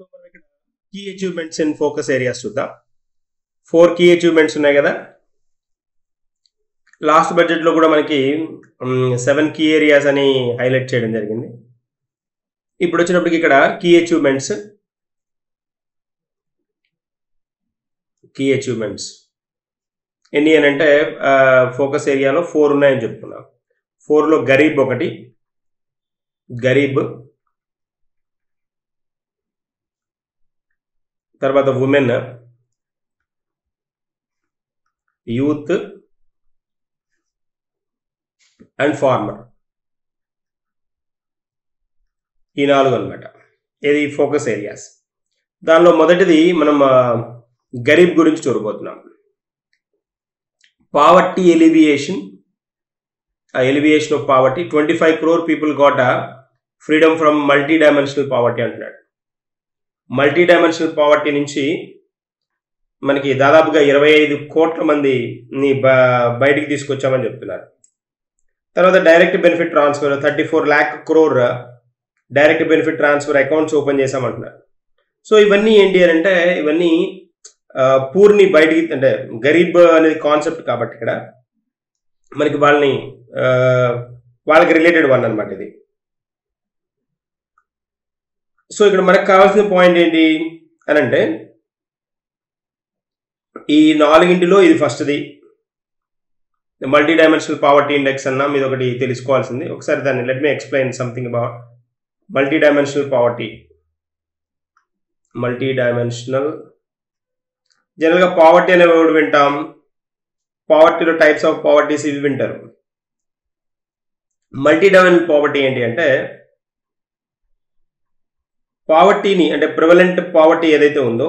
So మనం ఇక్కడ key achievements and focus areas చూద్దాం. 4 కీ అచీవ్మెంట్స్ ఉన్నాయి కదా. లాస్ట్ బడ్జెట్ లో కూడా మనకి 7 కీ ఏరియాస్ అని హైలైట్ చేయడం జరిగింది. ఇప్పుడు వచ్చినప్పటికి ఇక్కడ కీ అచీవ్మెంట్స్ ఎన్ని అని అంటే ఫోకస్ ఏరియాలో 4 ఉన్నాయని చెప్తున్నాం. 4లో గరీబ్ ఒకటి, తర్వాత ఉమెన్, యూత్ అండ్ ఫార్మర్. ఈ 4 అన్నమాట. ఇది ఫోకస్ ఏరియాస్. దానిలో మొదటిది మనం గరీబ్ గురించి చూడబోతున్నాం. Poverty alleviation of poverty. 25 crore people got a freedom from multi-dimensional poverty అంటున్నాడు. మల్టీ డైమెన్షనల్ పావర్టీ నుంచి మనకి దాదాపుగా 25 కోట్ల మందిని బయటికి తీసుకొచ్చామని చెప్తున్నారు. తర్వాత direct benefit transfer 34 lakh crore direct benefit transfer accounts open చేశామంటున్నారు. సో ఇవన్నీ ఏంటి అని అంటే ఇవన్నీ పూర్ని బయటికి అంటే గరీబ్ అనేది కాన్సెప్ట్ కాబట్టి ఇక్కడ మనకి వాళ్ళకి రిలేటెడ్ వన్ అనమాట ఇది. సో ఇక్కడ మనకు కావాల్సిన పాయింట్ ఏంటి అని అంటే ఈ 4 ఇది ఫస్ట్ది మల్టీ డైమెన్షనల్ పావర్టీ ఇండెక్స్ అన్నా మీద ఒకటి తెలుసుకోవాల్సింది. ఒకసారి దాన్ని let me explain something about multi dimensional poverty. జనరల్గా పావర్టీ అనే వర్డ్ వింటాం. పావర్టీలో టైప్స్ ఆఫ్ పావర్టీస్ ఇవి వింటారు. మల్టీ డైమెన్షనల్ పావర్టీ ఏంటి అంటే పావర్టీని అంటే ప్రివలెంట్ పావర్టీ ఏదైతే ఉందో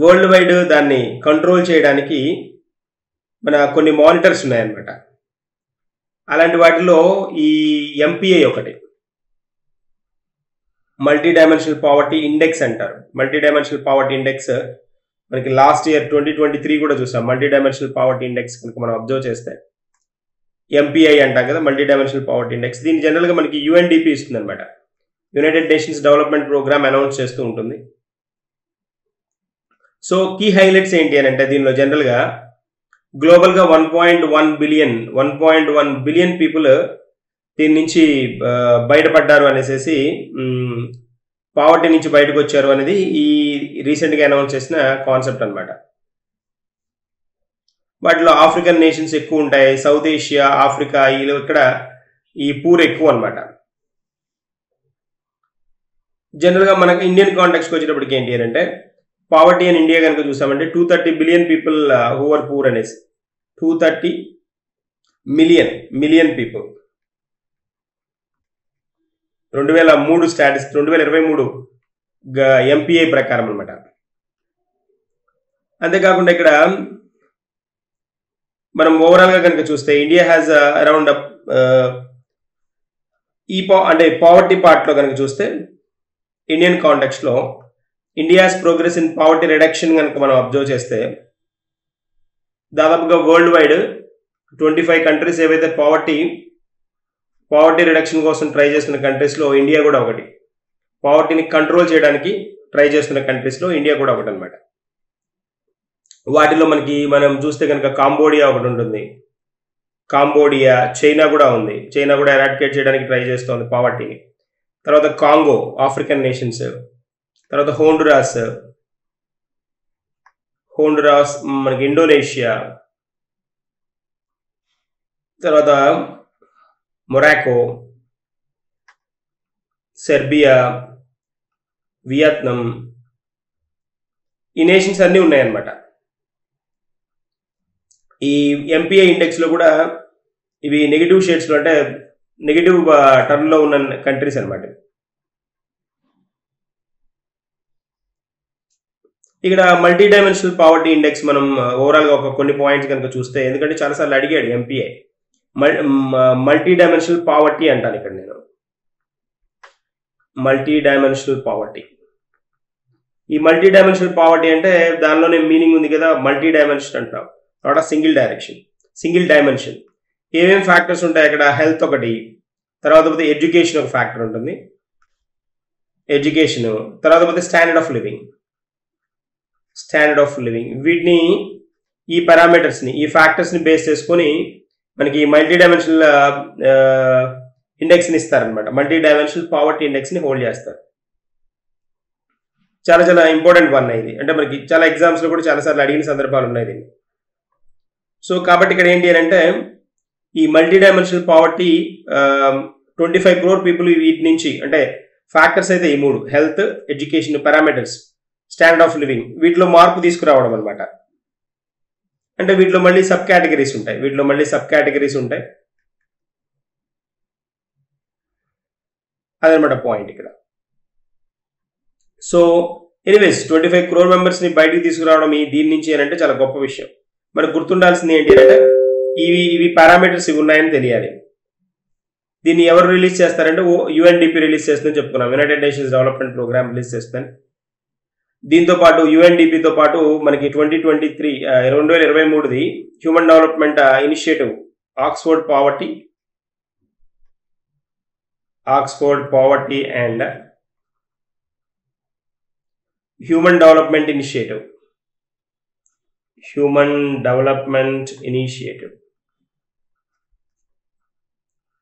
వరల్డ్ వైడ్ దాన్ని కంట్రోల్ చేయడానికి మన కొన్ని మానిటర్స్ ఉన్నాయన్నమాట. అలాంటి వాటిలో ఈ ఎంపీఐ ఒకటి, మల్టీ డైమెన్షనల్ పావర్టీ ఇండెక్స్ అంటారు. మల్టీ డైమెన్షనల్ పావర్టీ ఇండెక్స్ మనకి లాస్ట్ ఇయర్ 2023 కూడా చూసాం. మల్టీ డైమెన్షనల్ పావర్టీ ఇండెక్స్ కనుక మనం అబ్జర్వ్ చేస్తే ఎంపీఐ అంటాం కదా, మల్టీ డైమెన్షనల్ పావర్టీ ఇండెక్స్. దీన్ని జనరల్గా మనకి యుఎన్డిపి ఇస్తుంది అనమాట. United Nations Development Programme announce చేస్తూ ఉంటుంది. సో కీ హైలైట్స్ ఏంటి అని అంటే దీనిలో జనరల్గా గ్లోబల్గా 1.1 బిలియన్ పీపుల్ దీని నుంచి బయటపడ్డారు అనేసి పావర్టీ నుంచి బయటకు వచ్చారు అనేది ఈ రీసెంట్గా అనౌన్స్ చేసిన కాన్సెప్ట్ అనమాట. వాటిలో ఆఫ్రికన్ నేషన్స్ ఎక్కువ ఉంటాయి. సౌత్ ఏషియా, ఆఫ్రికా ఇక్కడ ఈ పూర్ ఎక్కువ అనమాట. జనరల్గా మనకు ఇండియన్ కాంటెక్స్కి వచ్చేటప్పటికి ఏంటి అని అంటే పావర్టీ అని ఇండియా కనుక చూసామంటే 230 billion people who are poor అనేసి 230 మిలియన్ పీపుల్ 2023 స్టాటిస్టిక్స్ 2023 ఎంపీఐ ప్రకారం అనమాట. అంతేకాకుండా ఇక్కడ మనం ఓవరాల్గా కనుక చూస్తే ఇండియా హ్యాస్ అరౌండ్ అంటే పావర్టీ పార్ట్లో కనుక చూస్తే ఇండియన్ కాంటెక్స్ట్లో India's progress in poverty reduction కనుక మనం అబ్జర్వ్ చేస్తే దాదాపుగా వరల్డ్ వైడ్ 25 కంట్రీస్ ఏవైతే పావర్టీ రిడక్షన్ కోసం ట్రై చేస్తున్న కంట్రీస్లో ఇండియా కూడా ఒకటి. పావర్టీని కంట్రోల్ చేయడానికి ట్రై చేస్తున్న కంట్రీస్లో ఇండియా కూడా ఒకటి అనమాట. వాటిలో మనం చూస్తే కనుక కాంబోడియా ఒకటి ఉంటుంది. చైనా కూడా ఉంది. చైనా కూడా ఎరాడికేట్ చేయడానికి ట్రై చేస్తుంది పావర్టీని. తర్వాత కాంగో, ఆఫ్రికన్ నేషన్స్. తర్వాత హోండురాస్ మనకి ఇండోనేషియా. తర్వాత మొరాకో, సెర్బియా, వియత్నాం. ఈ నేషన్స్ అన్నీ ఉన్నాయన్నమాట. ఈ ఎంపీఐ ఇండెక్స్లో కూడా ఇవి నెగిటివ్ షేడ్స్లో అంటే నెగిటివ్ టర్మ్లో ఉన్న కంట్రీస్ అనమాట. ఇక్కడ మల్టీ డైమెన్షనల్ పావర్టీ ఇండెక్స్ మనం ఓవరాల్గా కొన్ని పాయింట్స్ కనుక చూస్తే, ఎందుకంటే చాలాసార్లు అడిగాడు ఎంపీఐ మల్టీ డైమెన్షనల్ పావర్టీ అంటాను. ఇక్కడ నేను మల్టీ డైమెన్షనల్ పావర్టీ, ఈ మల్టీ డైమెన్షనల్ పావర్టీ అంటే దానిలోనే మీనింగ్ ఉంది కదా, మల్టీ డైమెన్షన్ అంటాం, నాట్ సింగిల్ డైమెన్షన్. ఏమేమి ఫ్యాక్టర్స్ ఉంటాయి అక్కడ? హెల్త్ ఒకటి, తర్వాత ఎడ్యుకేషన్ ఒక ఫ్యాక్టర్ ఉంటుంది, ఎడ్యుకేషన్, తర్వాత పోతే స్టాండర్డ్ ఆఫ్ లివింగ్. వీటిని ఈ పారామీటర్స్ని, ఈ ఫ్యాక్టర్స్ని బేస్ చేసుకొని మనకి మల్టీ డైమెన్షనల్ ఇండెక్స్ని ఇస్తారనమాట. మల్టీ డైమెన్షనల్ పావర్టీ ఇండెక్స్ని హోల్డ్ చేస్తారు. చాలా చాలా ఇంపార్టెంట్ వన్ ఇది. అంటే మనకి చాలా ఎగ్జామ్స్లో కూడా చాలాసార్లు అడిగిన సందర్భాలు ఉన్నాయి దీన్ని. సో కాబట్టి ఇక్కడ ఏంటి అని అంటే ఈ multi dimensional poverty 25 crore people వీటి నుంచి, అంటే ఫ్యాక్టర్స్ అయితే ఈ 3 health, education, parameters, standard of living, వీటిలో మార్పు తీసుకురావడం అనమాట. అంటే వీటిలో మళ్ళీ సబ్ కేటగిరీస్ ఉంటాయి. అదనమాట పాయింట్ ఇక్కడ. సో ఎనీవేస్ 25 crore మెంబర్స్ని బయటికి తీసుకురావడం దీని నుంచి అని అంటే చాలా గొప్ప విషయం. మనకు గుర్తుండాల్సింది ఏంటి అంటే ఇవి పారామీటర్స్ ఇవి ఉన్నాయని తెలియాలి. దీన్ని ఎవరు రిలీజ్ చేస్తారంటే UNDP రిలీజ్ చేస్తుందని చెప్పుకున్నాం. United Nations Development Programme release చేస్తుంది. దీంతో పాటు UNDPతో పాటు మనకి 2023ది human development initiative Oxford Poverty and Human development Initiative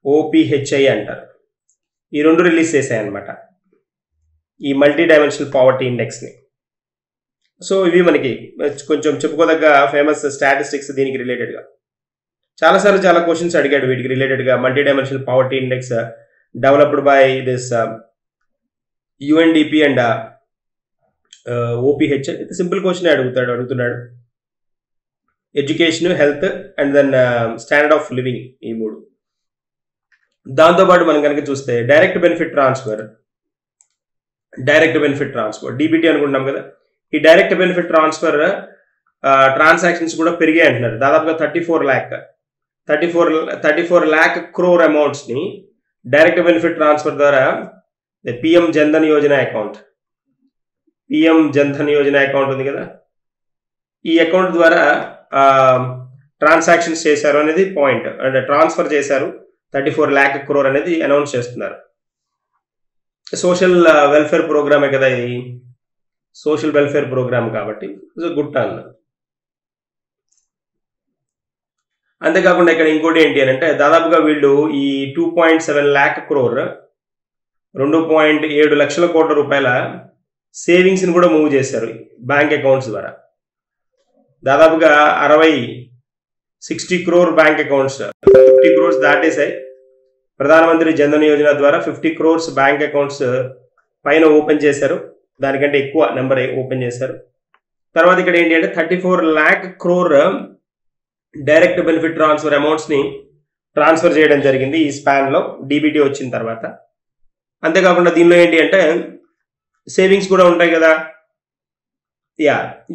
OPHI అంటారు. ఈ 2 రిలీజ్ చేశాయన్నమాట ఈ మల్టీ డైమెన్షనల్ పావర్టీ ఇండెక్స్ని. సో ఇవి మనకి కొంచెం చెప్పుకోదగ్గ ఫేమస్ స్టాటిస్టిక్స్ దీనికి రిలేటెడ్గా. చాలాసార్లు చాలా క్వశ్చన్స్ అడిగాడు వీటికి రిలేటెడ్గా. Multi dimensional poverty index developed by this UNDP and OPHI. Simple question అడుగుతున్నాడు. Education, health and then standard of living, ఈ 3. దాంతోపాటు మనం కనుక చూస్తే డైరెక్ట్ బెనిఫిట్ ట్రాన్స్ఫర్ DBT అనుకుంటున్నాం కదా. ఈ డైరెక్ట్ బెనిఫిట్ ట్రాన్స్ఫర్ ట్రాన్సాక్షన్స్ కూడా పెరిగాయి అంటున్నారు. దాదాపుగా 34 lakh crore అమౌంట్స్ని డైరెక్ట్ బెనిఫిట్ ట్రాన్స్ఫర్ ద్వారా PM జన్ధన్ యోజన అకౌంట్ ఉంది కదా, ఈ అకౌంట్ ద్వారా ట్రాన్సాక్షన్స్ చేశారు అనేది పాయింట్. అంటే ట్రాన్స్ఫర్ చేశారు 34 lakh crore అనేది అనౌన్స్ చేస్తున్నారు. సోషల్ వెల్ఫేర్ ప్రోగ్రామే కదా ఇది, సోషల్ వెల్ఫేర్ ప్రోగ్రామ్ కాబట్టి గుడ్ టర్న్. అంతేకాకుండా ఇక్కడ ఇంకోటి ఏంటి అని అంటే దాదాపుగా వీళ్ళు ఈ 2.7 lakh crore 2.7 లక్షల కోట్ల రూపాయల సేవింగ్స్ని కూడా మూవ్ చేశారు బ్యాంక్ అకౌంట్స్ ద్వారా. దాదాపుగా 60 crore బ్యాంక్ అకౌంట్స్, 50 crores దాటేసాయి. ప్రధానమంత్రి జన్ధన్ యోజన ద్వారా 50 crores బ్యాంక్ అకౌంట్స్ పైన ఓపెన్ చేశారు, దానికంటే ఎక్కువ నెంబర్ ఓపెన్ చేశారు. తర్వాత ఇక్కడ ఏంటి అంటే 34 lakh crore direct benefit transfer అమౌంట్స్ని ట్రాన్స్ఫర్ చేయడం జరిగింది ఈ స్పాన్లో DBT వచ్చిన తర్వాత. అంతేకాకుండా దీనిలో ఏంటి అంటే సేవింగ్స్ కూడా ఉంటాయి కదా.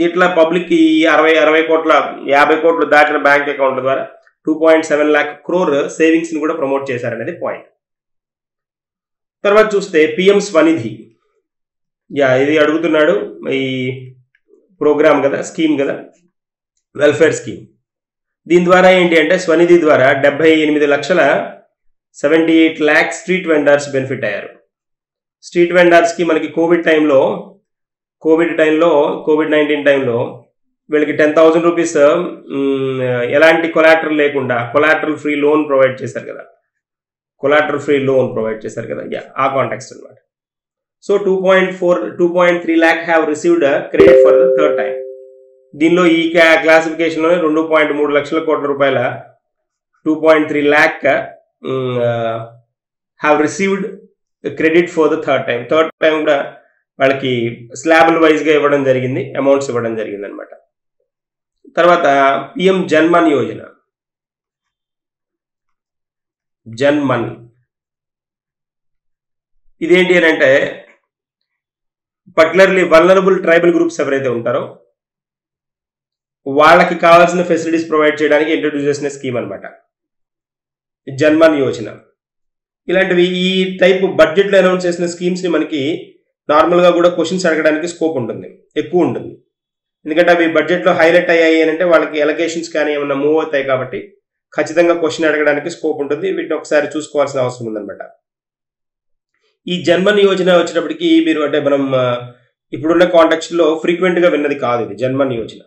ఇట్లా పబ్లిక్ ఈ 60 కోట్ల 50 కోట్లు దాటిన బ్యాంక్ అకౌంట్ల ద్వారా 2.7 lakh crore సేవింగ్స్ని కూడా ప్రమోట్ చేశారనేది పాయింట్. తర్వాత చూస్తే PM స్వనిధి, ఇది అడుగుతున్నాడు. ఈ ప్రోగ్రామ్ కదా, స్కీమ్ కదా, వెల్ఫేర్ స్కీమ్. దీని ద్వారా ఏంటి అంటే స్వనిధి ద్వారా 78 lakh స్ట్రీట్ వెండర్స్ బెనిఫిట్ అయ్యారు. స్ట్రీట్ వెండర్స్కి మనకి కోవిడ్-19 టైంలో వీళ్ళకి 10,000 రూపీస్ ఎలాంటి కొలాటరల్ లేకుండా కొలాటరల్ ఫ్రీ లోన్ ప్రొవైడ్ చేశారు కదా. ఆ కాంటెక్స్ట్ అనమాట. So 2.3 lakh have received credit for the third time. దీనిలో ఈ క్లాసిఫికేషన్లోనే 2.3 లక్షల కోట్ల రూపాయల 2.3 lakh have received credit for the third time కూడా వాళ్ళకి స్లాబుల వైజ్గా ఇవ్వడం జరిగింది, అమౌంట్స్ ఇవ్వడం జరిగింది అనమాట. తర్వాత PM జన్మన్ యోజన, ఇదేంటి అని అంటే పర్టికులర్లీ వల్నరబుల్ ట్రైబల్ గ్రూప్స్ ఎవరైతే ఉంటారో వాళ్ళకి కావాల్సిన ఫెసిలిటీస్ ప్రొవైడ్ చేయడానికి ఇంట్రడ్యూస్ చేసిన స్కీమ్ అనమాట జన్మన్ యోజన. ఇలాంటివి ఈ టైప్ బడ్జెట్లో అనౌన్స్ చేసిన స్కీమ్స్ని మనకి నార్మల్గా కూడా క్వశ్చన్స్ అడగడానికి స్కోప్ ఉంటుంది, ఎక్కువ ఉంటుంది. ఎందుకంటే అవి బడ్జెట్లో హైలైట్ అయ్యాయి అని అంటే వాళ్ళకి ఎలకేషన్స్ కానీ ఏమన్నా మూవ్ అవుతాయి కాబట్టి ఖచ్చితంగా క్వశ్చన్ అడగడానికి స్కోప్ ఉంటుంది. వీటిని ఒకసారి చూసుకోవాల్సిన అవసరం ఉందన్నమాట. ఈ జన్మన్ యోజన వచ్చినప్పటికీ మీరు అంటే మనం ఇప్పుడున్న కాంటెక్స్ట్ లో ఫ్రీక్వెంట్ గా విన్నది కాదు ఇది జన్మన్ యోజన.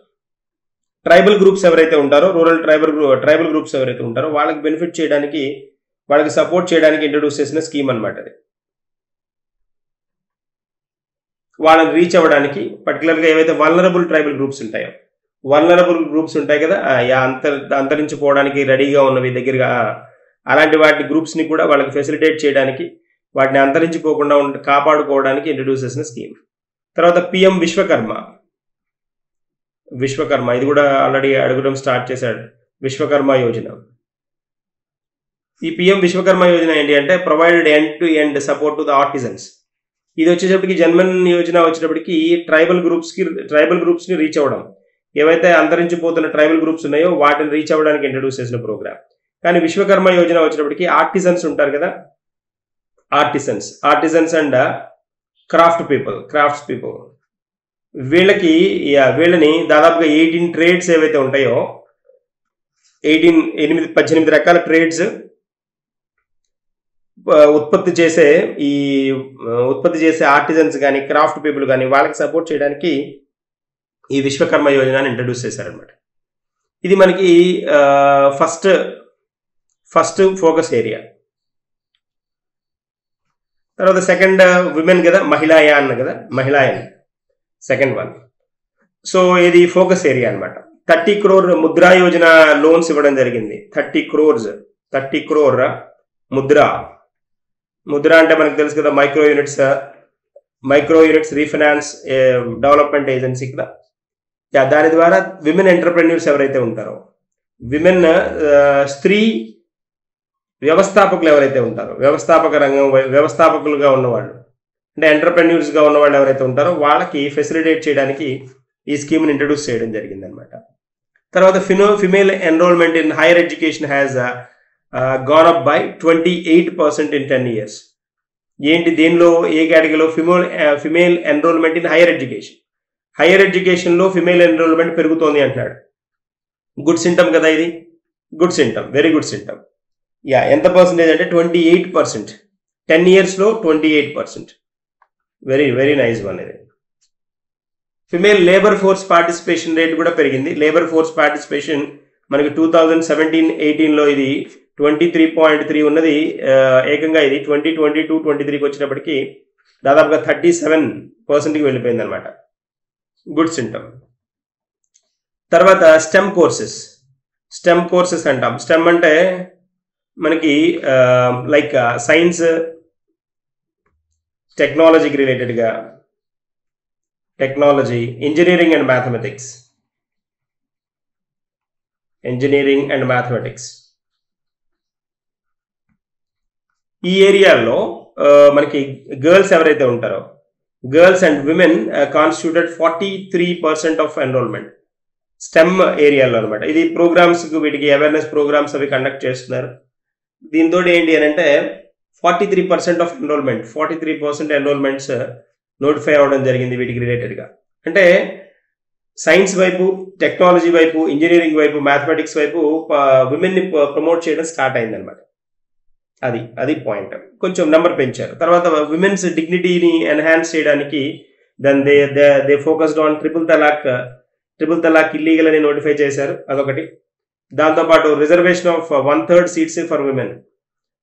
ట్రైబల్ గ్రూప్స్ ఎవరైతే ఉంటారో, రూరల్ ట్రైబల్ గ్రూప్స్ ఎవరైతే ఉంటారో వాళ్ళకి బెనిఫిట్ చేయడానికి, వాళ్ళకి సపోర్ట్ చేయడానికి ఇంట్రడ్యూస్ చేసిన స్కీమ్ అనమాట అది. వాళ్ళని రీచ్ అవ్వడానికి పర్టికులర్గా ఏవైతే వల్నరబుల్ ట్రైబల్ గ్రూప్స్ ఉంటాయో, వల్నరబుల్ గ్రూప్స్ ఉంటాయి కదా, అంతరించిపోవడానికి రెడీగా ఉన్నవి దగ్గరగా, అలాంటి వాటి గ్రూప్స్ని కూడా వాళ్ళకి ఫెసిలిటేట్ చేయడానికి, వాటిని అంతరించిపోకుండా కాపాడుకోవడానికి ఇంట్రడ్యూస్ చేసిన స్కీమ్. తర్వాత పిఎం విశ్వకర్మ ఇది కూడా ఆల్రెడీ అడగడం స్టార్ట్ చేశాడు. విశ్వకర్మ యోజన. ఈ పిఎం విశ్వకర్మ యోజన ఏంటి అంటే provided end to end support to the artisans. ఇది వచ్చేటప్పటికి జన్మన్ యోజన వచ్చేటప్పటికి ట్రైబల్ గ్రూప్స్ని రీచ్ అవ్వడం, ఏవైతే అంతరించిపోతున్న ట్రైబల్ గ్రూప్స్ ఉన్నాయో వాటిని రీచ్ అవ్వడానికి ఇంట్రడ్యూస్ చేసిన ప్రోగ్రామ్. కానీ విశ్వకర్మ యోజన వచ్చేటప్పటికి ఆర్టిజన్స్ ఉంటారు కదా, ఆర్టిజన్స్ అండ్ క్రాఫ్ట్స్ పీపుల్ వీళ్ళని దాదాపుగా 18 ట్రేడ్స్ ఏవైతే ఉంటాయో 18 రకాల ట్రేడ్స్ ఉత్పత్తి చేసే ఆర్టిజన్స్ కానీ క్రాఫ్ట్ పీపుల్ కానీ వాళ్ళకి సపోర్ట్ చేయడానికి ఈ విశ్వకర్మ యోజనని ఇంట్రడ్యూస్ చేశారనమాట. ఇది మనకి ఫస్ట్ ఫోకస్ ఏరియా. తర్వాత సెకండ్ విమెన్ కదా, మహిళాయాన్ సెకండ్ వన్. సో ఇది ఫోకస్ ఏరియా అనమాట. 30 crore ముద్రా యోజన లోన్స్ ఇవ్వడం జరిగింది. 30 crore ముద్ర అంటే మనకు తెలుసు కదా, micro units refinance development agency కదా. దాని ద్వారా విమెన్ ఎంటర్ప్రెన్యూర్స్ ఎవరైతే ఉంటారో, స్త్రీ వ్యవస్థాపకులు ఎవరైతే ఉంటారో, వ్యవస్థాపకులుగా ఉన్నవాళ్ళు అంటే ఎంటర్ప్రెన్యూర్స్గా ఉన్నవాళ్ళు ఎవరైతే ఉంటారో వాళ్ళకి ఫెసిలిటేట్ చేయడానికి ఈ స్కీమ్ని ఇంట్రడ్యూస్ చేయడం జరిగింది అనమాట. తర్వాత female enrolment in higher education has gone up by 28% in 10 years. ఏంటి దీనిలో ఏ కేటగిరీలో? ఫిమేల్ ఎన్రోల్మెంట్ ఇన్ హైయర్ ఎడ్యుకేషన్లో ఫిమేల్ ఎన్రోల్మెంట్ పెరుగుతోంది అంటున్నాడు. గుడ్ సింటమ్ కదా ఇది, good symptom, very good symptom. ఎంత పర్సెంటేజ్ అంటే 28%, 10 yearsలో 28%. వెరీ వెరీ నైస్ వన్ ఇది. Female labour force participation rate కూడా పెరిగింది. లేబర్ ఫోర్స్ పార్టిసిపేషన్ మనకి 2017-18లో ఇది 23.3 ఉన్నది, ఏకంగా ఇది 2022-23కి వచ్చినప్పటికీ దాదాపుగా 37%కి వెళ్ళిపోయింది అనమాట. Good symptom. తర్వాత స్టెమ్ కోర్సెస్ అంటాం. స్టెమ్ అంటే మనకి లైక్ సైన్స్, టెక్నాలజీకి రిలేటెడ్గా, ఇంజనీరింగ్ అండ్ మ్యాథమెటిక్స్. ఈ ఏరియాలో మనకి గర్ల్స్ ఎవరైతే ఉంటారో, girls and women constituted 43% of enrolment STEM ఏరియాలో అనమాట. ఇది ప్రోగ్రామ్స్, వీటికి అవేర్నెస్ ప్రోగ్రామ్స్ అవి కండక్ట్ చేస్తున్నారు. దీంతో ఏంటి అని అంటే 43% ఎన్రోల్మెంట్స్ నోటిఫై అవ్వడం జరిగింది వీటికి రిలేటెడ్గా. అంటే సైన్స్ వైపు, టెక్నాలజీ వైపు, ఇంజనీరింగ్ వైపు, మ్యాథమెటిక్స్ వైపు విమెన్ని ప్రమోట్ చేయడం స్టార్ట్ అయింది అనమాట. అది పాయింట్. కొంచెం నెంబర్ పెంచారు. తర్వాత విమెన్స్ డిగ్నిటీని ఎన్హాన్స్ చేయడానికి they focused on triple talaq illegal అని నోటిఫై చేశారు, అదొకటి. దాంతోపాటు reservation of 1/3 seats for women,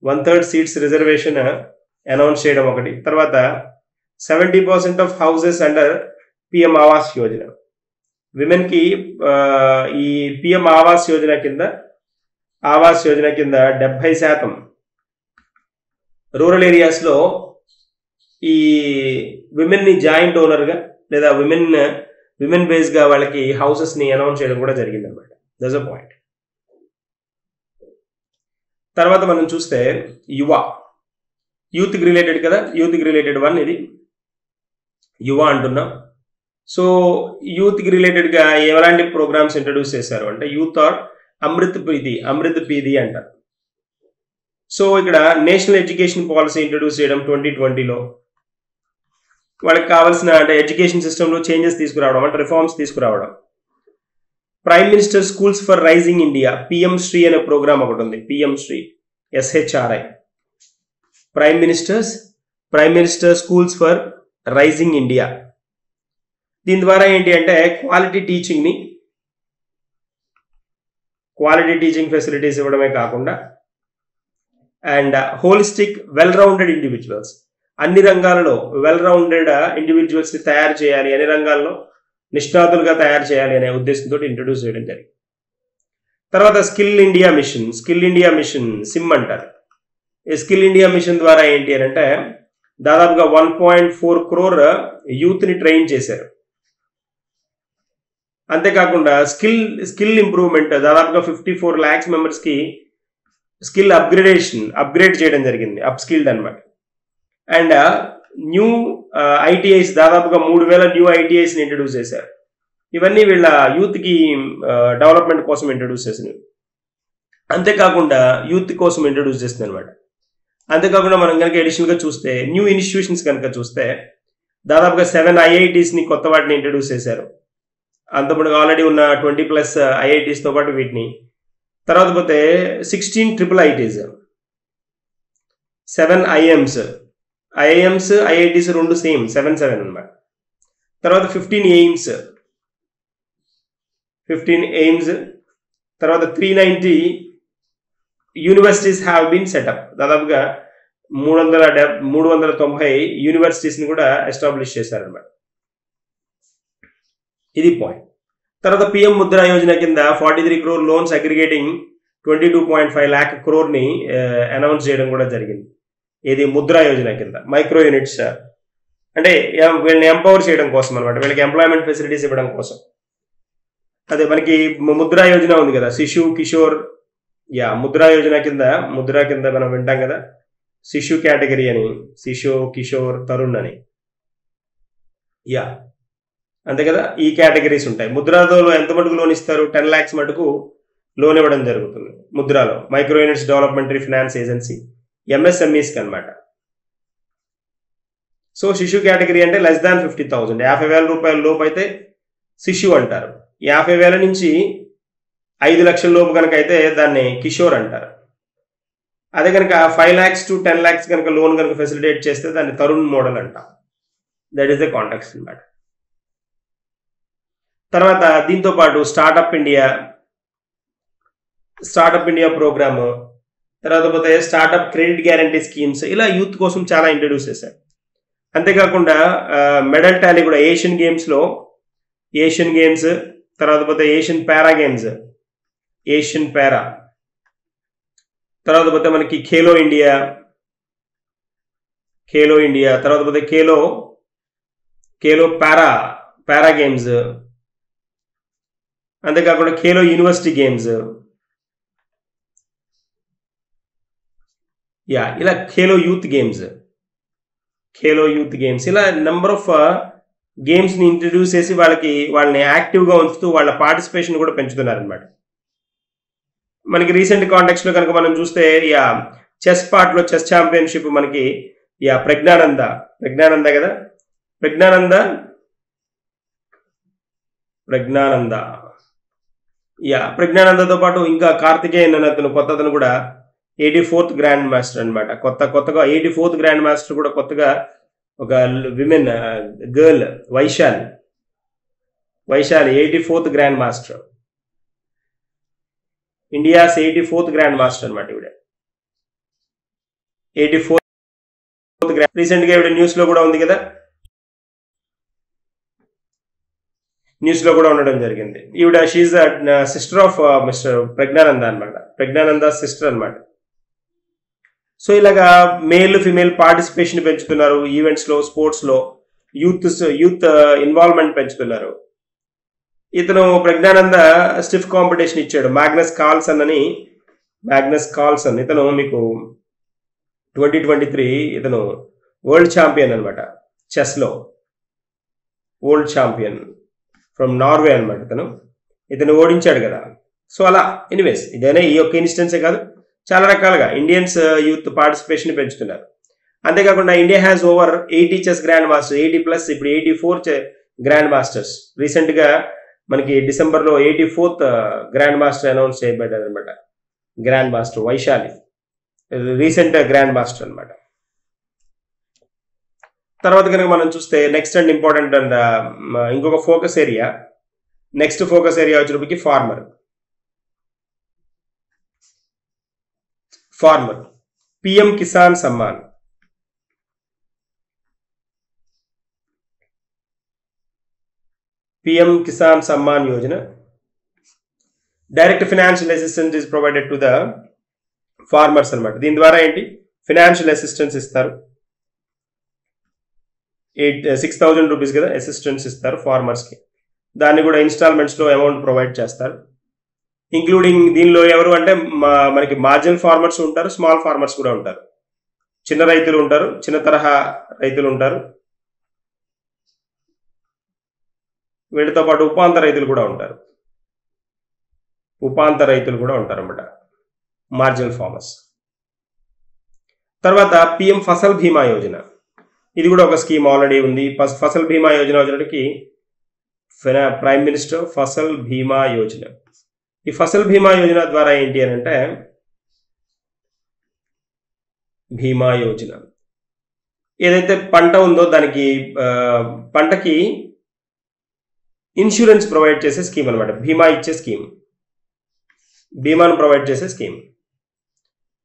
1/3 seats reservation announce చేయడం ఒకటి. తర్వాత 70% of houses under PM Awas Yojana. విమెన్కి ఈ పిఎం ఆవాస్ యోజన కింద 70% రూరల్ ఏరియాస్లో ఈ విమెన్ని జాయింట్ ఓనర్గా లేదా విమెన్ బేస్గా వాళ్ళకి హౌసెస్ని అనౌన్స్ చేయడం కూడా జరిగింది అనమాట. That's a point. తర్వాత మనం చూస్తే యూత్కి రిలేటెడ్ కదా, యూత్కి రిలేటెడ్ వన్ ఇది యువ అంటున్నాం. సో యూత్కి రిలేటెడ్గా ఎలాంటి ప్రోగ్రామ్స్ ఇంట్రడ్యూస్ చేశారు అంటే యూత్ ఆర్ అమృత్ పీది అంటారు. సో ఇక్కడ నేషనల్ ఎడ్యుకేషన్ పాలసీ ఇంట్రడ్యూస్ చేయడం 2020లో. వాళ్ళకి కావాల్సిన అంటే ఎడ్యుకేషన్ సిస్టంలో చేంజెస్ తీసుకురావడం, అంటే రిఫార్మ్స్ తీసుకురావడం. Prime minister schools for rising India, PM SHRI అనే ప్రోగ్రామ్ ఒకటి ఉంది. PM SHRI, SHRI, prime minister's prime minister schools for rising India. దీని ద్వారా ఏంటి అంటే క్వాలిటీ టీచింగ్ ఫెసిలిటీస్ ఇవ్వడమే కాకుండా and holistic well rounded individuals, అన్ని రంగాలలో వెల్ రౌండెడ్ ఇండివిజువల్స్ ని తయారు చేయాలి, అన్ని రంగాల్లో నిష్ణాతులుగా తయారు చేయాలి అనే ఉద్దేశంతో ఇంట్రడ్యూస్ చేయడం జరిగింది. తర్వాత స్కిల్ ఇండియా మిషన్ సిమ్ అంటారు. ఈ స్కిల్ ఇండియా మిషన్ ద్వారా ఏంటి అని అంటే దాదాపుగా 1.4 crore యూత్ ని ట్రైన్ చేశారు. అంతేకాకుండా స్కిల్ ఇంప్రూవ్మెంట్ దాదాపుగా 54 lakhs మెంబర్స్ కి స్కిల్ అప్గ్రేడ్ చేయడం జరిగింది, అప్ స్కిల్డ్ అనమాట. అండ్ న్యూ ఐటీఐస్ దాదాపుగా 3,000 న్యూ ఐటీఐస్ ని ఇంట్రడ్యూస్ చేశారు. ఇవన్నీ వీళ్ళ యూత్ కి డెవలప్మెంట్ కోసం ఇంట్రడ్యూస్ చేసినవి. అంతేకాకుండా యూత్ కోసం ఇంట్రడ్యూస్ చేస్తుంది అనమాట. అంతేకాకుండా మనం కనుక అడిషనల్ గా చూస్తే న్యూ ఇన్స్టిట్యూషన్స్ కనుక చూస్తే దాదాపుగా 7 IITs ని కొత్త వాటిని ఇంట్రడ్యూస్ చేశారు. అంతకుముందు ఆల్రెడీ ఉన్న 20+ IITs తో పాటు వీటిని. తర్వాత పోతే 16 ట్రిపుల్ IITs, 7 IIMs, IITs రెండు సేమ్ 7 అనమాట. తర్వాత 15 aims, తర్వాత 390 యూనివర్సిటీస్ హ్యావ్ బీన్ సెటప్. దాదాపుగా 390 యూనివర్సిటీస్ ని కూడా ఎస్టాబ్లిష్ చేశారనమాట. ఇది పాయింట్. తర్వాత పిఎం ముద్రా యోజన కింద 43 crore loans aggregating 22.5 lakh crore ని అనౌన్స్ చేయడం కూడా జరిగింది. ఇది ముద్రా యోజన కింద మైక్రో యూనిట్స్ అంటే వీళ్ళని ఎంపవర్ చేయడం కోసం అనమాట, వీళ్ళకి ఎంప్లాయ్మెంట్ ఫెసిలిటీస్ ఇవ్వడం కోసం. అదే మనకి ముద్రా యోజన ఉంది కదా, శిశు కిషోర్, ముద్రా యోజన కింద మనం వింటాం కదా శిశు కేటగిరీ అని, శిశు కిషోర్ తరుణ్ అని. అంతే కదా, ఈ కేటగిరీస్ ఉంటాయి. ముద్రాలో ఎంత మటుకు లోన్ ఇస్తారు? 10 lakhs మటుకు లోన్ ఇవ్వడం జరుగుతుంది ముద్రాలో. Micro units development finance agency, MSMEs కి అనమాట. సో శిశు కేటగిరీ అంటే లెస్ దాన్ 50,000, 50,000 రూపాయల లోపు అయితే శిశు అంటారు. 50,000 నుంచి 5 లక్షల లోపు కనుక అయితే దాన్ని కిషోర్ అంటారు. అదే కనుక 5 lakhs to 10 lakhs కనుక లోన్ కనుక ఫెసిలిటేట్ చేస్తే దాన్ని తరుణ్ మోడల్ అంటాం. దట్ ఈస్ ద కాంటాక్ట్స్ అనమాట. తర్వాత దీంతో పాటు స్టార్టప్ ఇండియా ప్రోగ్రాము, తర్వాత పోతే స్టార్టప్ క్రెడిట్ గ్యారంటీ స్కీమ్స్, ఇలా యూత్ కోసం చాలా ఇంట్రడ్యూస్ చేశారు. అంతేకాకుండా మెడల్ టాలీ కూడా ఏషియన్ గేమ్స్, తర్వాత పోతే ఏషియన్ పారా, తర్వాత పోతే మనకి ఖేలో ఇండియా, తర్వాత పోతే ఖేలో పారా గేమ్స్, అంతేకాకుండా ఖేలో యూనివర్సిటీ గేమ్స్, ఇలా ఖేలో యూత్ గేమ్స్, ఇలా నెంబర్ ఆఫ్ గేమ్స్ ని ఇంట్రడ్యూస్ చేసి వాళ్ళని యాక్టివ్ గా ఉంచుతూ వాళ్ళ పార్టిసిపేషన్ కూడా పెంచుతున్నారు అనమాట. మనకి రీసెంట్ కాంటెక్స్ట్ లో కనుక మనం చూస్తే చెస్ ఛాంపియన్షిప్ మనకి ప్రజ్ఞానంద కదా, ప్రజ్ఞానందతో పాటు ఇంకా కార్తికేయన్ అనే అతను కొత్త అతను కూడా 84th గ్రాండ్ మాస్టర్ అనమాట. కొత్తగా 84th గ్రాండ్ మాస్టర్ కూడా కొత్తగా ఒక women girl Vaishali 84th grand master, India's 84th grand master అనమాట. ఇవిడ 84th గ్రాండ్. రీసెంట్ గా ఇవిడ న్యూస్ లో కూడా ఉంది కదా, న్యూస్ లో కూడా ఉండడం జరిగింది. ఈవిడ she sister of mister Praggnanandhaa అనమాట, ప్రజ్ఞానంద సిస్టర్ అనమాట. సో ఇలాగా మేల్ ఫిమేల్ పార్టిసిపేషన్ పెంచుతున్నారు ఈవెంట్స్ లో, స్పోర్ట్స్ లో, యూత్ ఇన్వాల్వ్మెంట్ పెంచుతున్నారు. ఇతను ప్రజ్ఞానంద స్టిఫ్ కాంపిటీషన్ ఇచ్చాడు. మ్యాగ్నస్ కార్ల్సన్ ఇతను మీకు 2023 ఇతను వరల్డ్ ఛాంపియన్ అనమాట, చెస్ లో వరల్డ్ ఛాంపియన్ ఫ్రమ్ నార్వే అనమాట. ఇతను ఓడించాడు కదా. సో అలా ఎనీవేస్ ఇదేనా ఈ ఒక్క ఇన్స్టెన్సే కాదు, చాలా రకాలుగా ఇండియన్స్ యూత్ పార్టిసిపేషన్ పెంచుతున్నారు. అంతేకాకుండా India has over 80 chess grand masters, 80+ ఇప్పుడు 84 గ్రాండ్ మాస్టర్స్. రీసెంట్ గా మనకి డిసెంబర్ లో 84th గ్రాండ్ మాస్టర్ అనౌన్స్ చేయబడ్డారు అనమాట. Grand master Vaishali recent grand master అనమాట. తర్వాత కనుక మనం చూస్తే నెక్స్ట్ అండ్ ఇంపార్టెంట్ అండ్ ఇంకొక focus area, next focus area వచ్చేటప్పటికి farmer PM Kisan Samman. PM Kisan Samman Yojana, direct financial assistance is provided to the farmers అనమాట. దీని ద్వారా ఏంటి, ఫైనాన్షియల్ అసిస్టెన్స్ ఇస్తారు. 6,000 రూపీస్ కదా అసిస్టెన్స్ ఇస్తారు ఫార్మర్స్కి. దాన్ని కూడా ఇన్స్టాల్మెంట్స్లో అమౌంట్ ప్రొవైడ్ చేస్తారు. ఇంక్లూడింగ్ దీనిలో ఎవరు అంటే మనకి మార్జినల్ ఫార్మర్స్ ఉంటారు, స్మాల్ ఫార్మర్స్ కూడా ఉంటారు. చిన్న రైతులు ఉంటారు, చిన్న తరహా రైతులు ఉంటారు. వీటితో పాటు ఉపాంత రైతులు కూడా ఉంటారు అన్నమాట, మార్జినల్ ఫార్మర్స్. తర్వాత పిఎం ఫసల్ బీమా యోజన, ఇది కూడా ఒక స్కీమ్ ఆల్రెడీ ఉంది. ఫసల్ బీమా యోజన వచ్చేటికి ప్రైమ్ మినిస్టర్ ఫసల్ బీమా యోజన. ఈ ఫసల్ బీమా యోజన ద్వారా ఏంటి అని అంటే, బీమా యోజన ఏదైతే పంట ఉందో దానికి పంటకి ఇన్సూరెన్స్ ప్రొవైడ్ చేసే స్కీమ్ అనమాట. బీమా ఇచ్చే స్కీమ్, బీమాను ప్రొవైడ్ చేసే స్కీమ్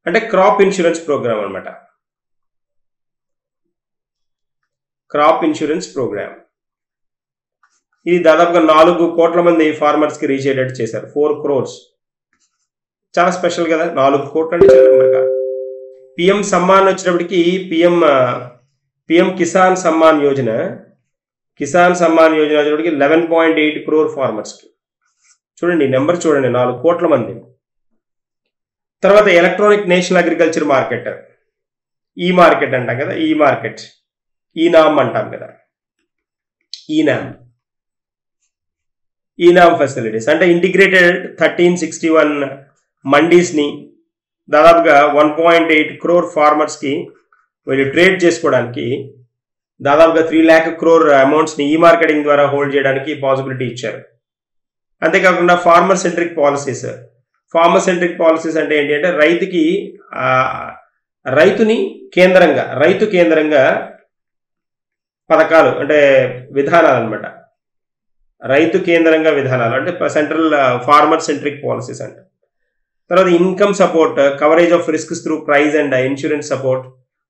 అంటే క్రాప్ ఇన్సూరెన్స్ ప్రోగ్రామ్ అనమాట. క్రాప్ ఇన్సూరెన్స్ ప్రోగ్రామ్ ఇది దాదాపుగా 4 కోట్ల మంది ఫార్మర్స్ కి రీచ్ అయ్యేటట్టు చేశారు. 4 crores, చాలా స్పెషల్ కదా. 4 కోట్లు అంటే చిన్న నెంబర్ కాదు. పిఎం సమ్మాన్ వచ్చేటప్పటికి పిఎం కిసాన్ సమ్మాన్ యోజన వచ్చేటప్పటికి 11.8 crore ఫార్మర్స్కి. చూడండి నెంబర్ చూడండి, 4 కోట్ల మంది. తర్వాత ఎలక్ట్రానిక్ నేషనల్ అగ్రికల్చర్ మార్కెట్, ఈ మార్కెట్ అంటాం కదా, ఈనామ్ అంటాం కదా, ఈనామ్ ఫెసిలిటీస్ అంటే ఇంటిగ్రేటెడ్ 1361 మండీస్ని దాదాపుగా 1.8 crore ఫార్మర్స్కి వీళ్ళు ట్రేడ్ చేసుకోవడానికి దాదాపుగా 3 lakh crore అమౌంట్స్ని ఈ మార్కెటింగ్ ద్వారా హోల్డ్ చేయడానికి పాసిబిలిటీ ఇచ్చారు. అంతేకాకుండా ఫార్మర్ సెంట్రిక్ పాలసీస్ అంటే ఏంటి అంటే రైతు కేంద్రంగా పథకాలు అంటే విధానాలు అనమాట. రైతు కేంద్రంగా విధానాలు అంటే సెంట్రల్ ఫార్మర్ సెంట్రిక్ పాలసీస్ అంట. తర్వాత income support, coverage of risks through price and insurance support,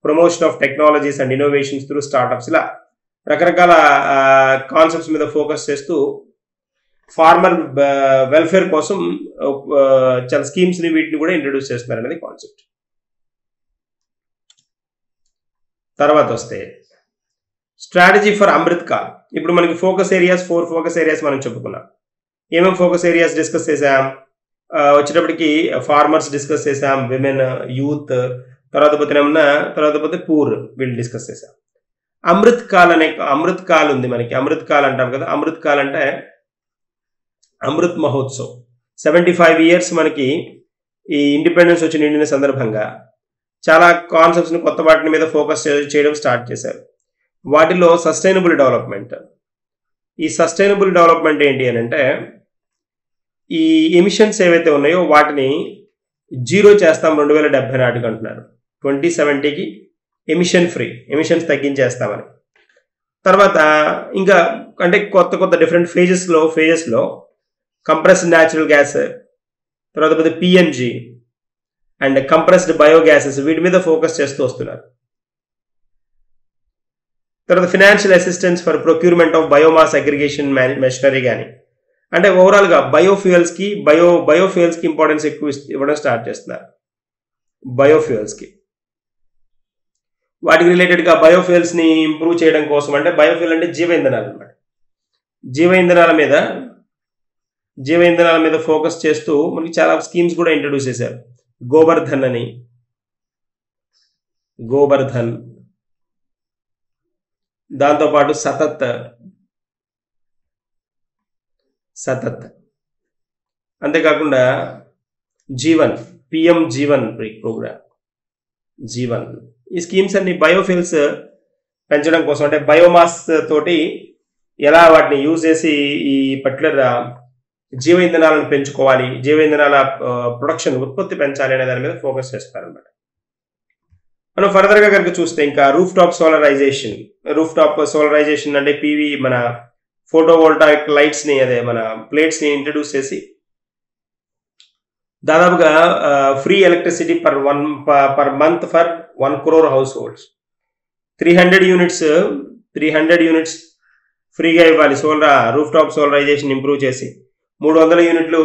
promotion of technologies and innovations through startups, ఇలా రకరకాల కాన్సెప్ట్స్ మీద ఫోకస్ చేస్తూ ఫార్మర్ వెల్ఫేర్ కోసం చాలా స్కీమ్స్ని వీటిని కూడా ఇంట్రడ్యూస్ చేస్తున్నారు అనేది కాన్సెప్ట్. తర్వాత వస్తే స్ట్రాటజీ ఫర్ అమృత్ కాల్. ఇప్పుడు మనకి 4 ఫోకస్ ఏరియాస్ మనం చెప్పుకున్నాం. ఏమేమి ఫోకస్ ఏరియాస్ డిస్కస్ చేసాం వచ్చేటప్పటికి, ఫార్మర్స్ డిస్కస్ చేసాం, విమెన్, యూత్, తర్వాత పోతే పూర్, వీళ్ళు డిస్కస్ చేసాం. అమృత్ కాల్ ఉంది మనకి. అమృత్ కాల్ అంటాం కదా. అమృత్ కాల్ అంటే అమృత్ మహోత్సవ్. 75 years మనకి ఈ ఇండిపెండెన్స్ వచ్చిన ఇండియన్ సందర్భంగా చాలా కాన్సెప్ట్స్ని, కొత్త వాటి మీద ఫోకస్ చేయడం స్టార్ట్ చేశారు. వాటిలో సస్టైనబుల్ డెవలప్మెంట్. ఈ సస్టైనబుల్ డెవలప్మెంట్ ఏంటి అని అంటే, ఈ ఎమిషన్స్ ఏవైతే ఉన్నాయో వాటిని 0 చేస్తాం 2070 నాటికి అంటున్నారు. 2070కి ఎమిషన్స్ తగ్గించేస్తామని. తర్వాత ఇంకా అంటే కొత్త డిఫరెంట్ ఫేజెస్లో కంప్రెస్డ్ న్యాచురల్ గ్యాస్, తర్వాత పిఎన్జి అండ్ కంప్రెస్డ్ బయోగ్యాసెస్, వీటి మీద ఫోకస్ చేస్తూ వస్తున్నారు. తర్వాత financial assistance for procurement of biomass aggregation machinery కానీ, అంటే ఓవరాల్గా బయోఫ్యూయల్స్కి ఇంపార్టెన్స్ ఎక్కువ ఇవ్వడం స్టార్ట్ చేస్తున్నారు. బయోఫ్యూయల్స్కి వాటికి రిలేటెడ్గా బయోఫ్యూయల్స్ని ఇంప్రూవ్ చేయడం కోసం, అంటే బయోఫ్యూయల్ అంటే జీవ ఇంధనాలు అనమాట. జీవ ఇంధనాల మీద ఫోకస్ చేస్తూ మనకి చాలా స్కీమ్స్ కూడా ఇంట్రడ్యూస్ చేశారు. గోబర్ధన్, దాంతోపాటు సతత్, అంతేకాకుండా పిఎం జీవన్ ప్రోగ్రామ్, ఈ స్కీమ్స్ అన్ని బయోఫ్యూయల్స్ పెంచడం కోసం, అంటే బయోమాస్ తోటి ఎలా వాటిని యూజ్ చేసి ఈ పర్టికులర్ జీవ ఇంధనాలను పెంచుకోవాలి, జీవ ఇంధనాల ప్రొడక్షన్ ఉత్పత్తి పెంచాలి అనే దాని మీద ఫోకస్ చేస్తారనమాట. మనం ఫర్దర్గా కనుక చూస్తే ఇంకా రూఫ్ టాప్ సోలరైజేషన్ అంటే పీవీ మన ఫోటోవోల్టాయిక్ లైట్స్ని అదే మన ప్లేట్స్ని ఇంట్రడ్యూస్ చేసి దాదాపుగా free electricity per month for 1 crore household 300 units ఫ్రీగా ఇవ్వాలి. రూఫ్ టాప్ సోలరైజేషన్ ఇంప్రూవ్ చేసి 300 యూనిట్లు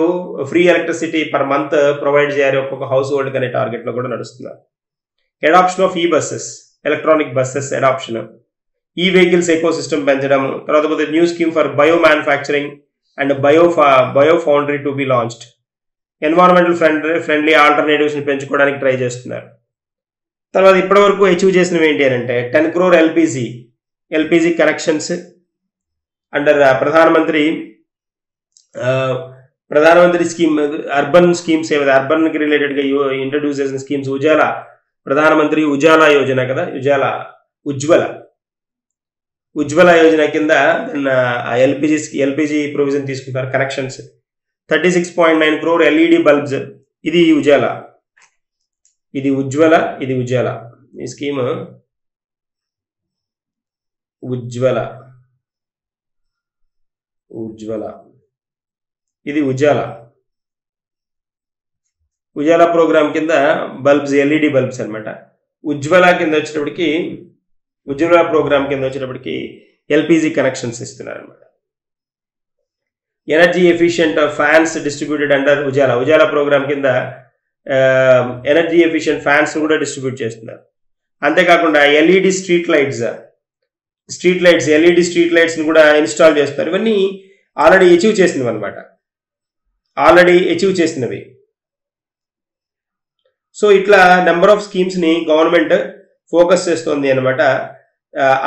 free electricity per month provide చేయాలి ఒక్కొక్క హౌస్ హోల్డ్ అనే టార్గెట్లో కూడా నడుస్తున్నారు. Adoption of buses, electronic buses adoption, vehicles ecosystem పెంచడం. తర్వాత new scheme for bio manufacturing and bio foundry to be launched. Environmental friendly ఆల్టర్నేటివ్స్ని పెంచుకోవడానికి ట్రై చేస్తున్నారు. తర్వాత ఇప్పటివరకు అచీవ్ చేసినవి ఏంటి అని అంటే 10 crore ఎల్పిజి కనెక్షన్స్ అండర్ ప్రధానమంత్రి స్కీమ్, అర్బన్ స్కీమ్స్ ఏవైతే అర్బన్కి రిలేటెడ్గా ఇంట్రడ్యూస్ చేసిన స్కీమ్స్, ప్రధానమంత్రి ఉజాలా యోజన కదా, ఉజ్వల యోజన కింద ఎల్పిజి ప్రొవిజన్ తీసుకుంటారు కనెక్షన్స్. 36.9 crore LED bulbs. ఇది ఉజాలా, ఇది ఉజ్వల, ఈ స్కీమ్ ఉజ్వల, ఇది ఉజాలా ప్రోగ్రామ్ కింద బల్బ్స్, ఎల్ఈడి బల్బ్స్ అనమాట. ఉజ్వల ప్రోగ్రామ్ కింద వచ్చేటప్పటికి ఎల్పిజి కనెక్షన్స్ ఇస్తున్నారు అనమాట. Energy efficient fans distributed under Ujala programme కింద ఎనర్జీ ఎఫిషియంట్ ఫ్యాన్స్ కూడా డిస్ట్రిబ్యూట్ చేస్తున్నారు. అంతేకాకుండా LED street lights LED street లైట్స్ని కూడా ఇన్స్టాల్ చేస్తారు. ఇవన్నీ ఆల్రెడీ అచీవ్ చేసినవి. సో ఇట్లా నెంబర్ ఆఫ్ స్కీమ్స్ని గవర్నమెంట్ ఫోకస్ చేస్తుంది అనమాట.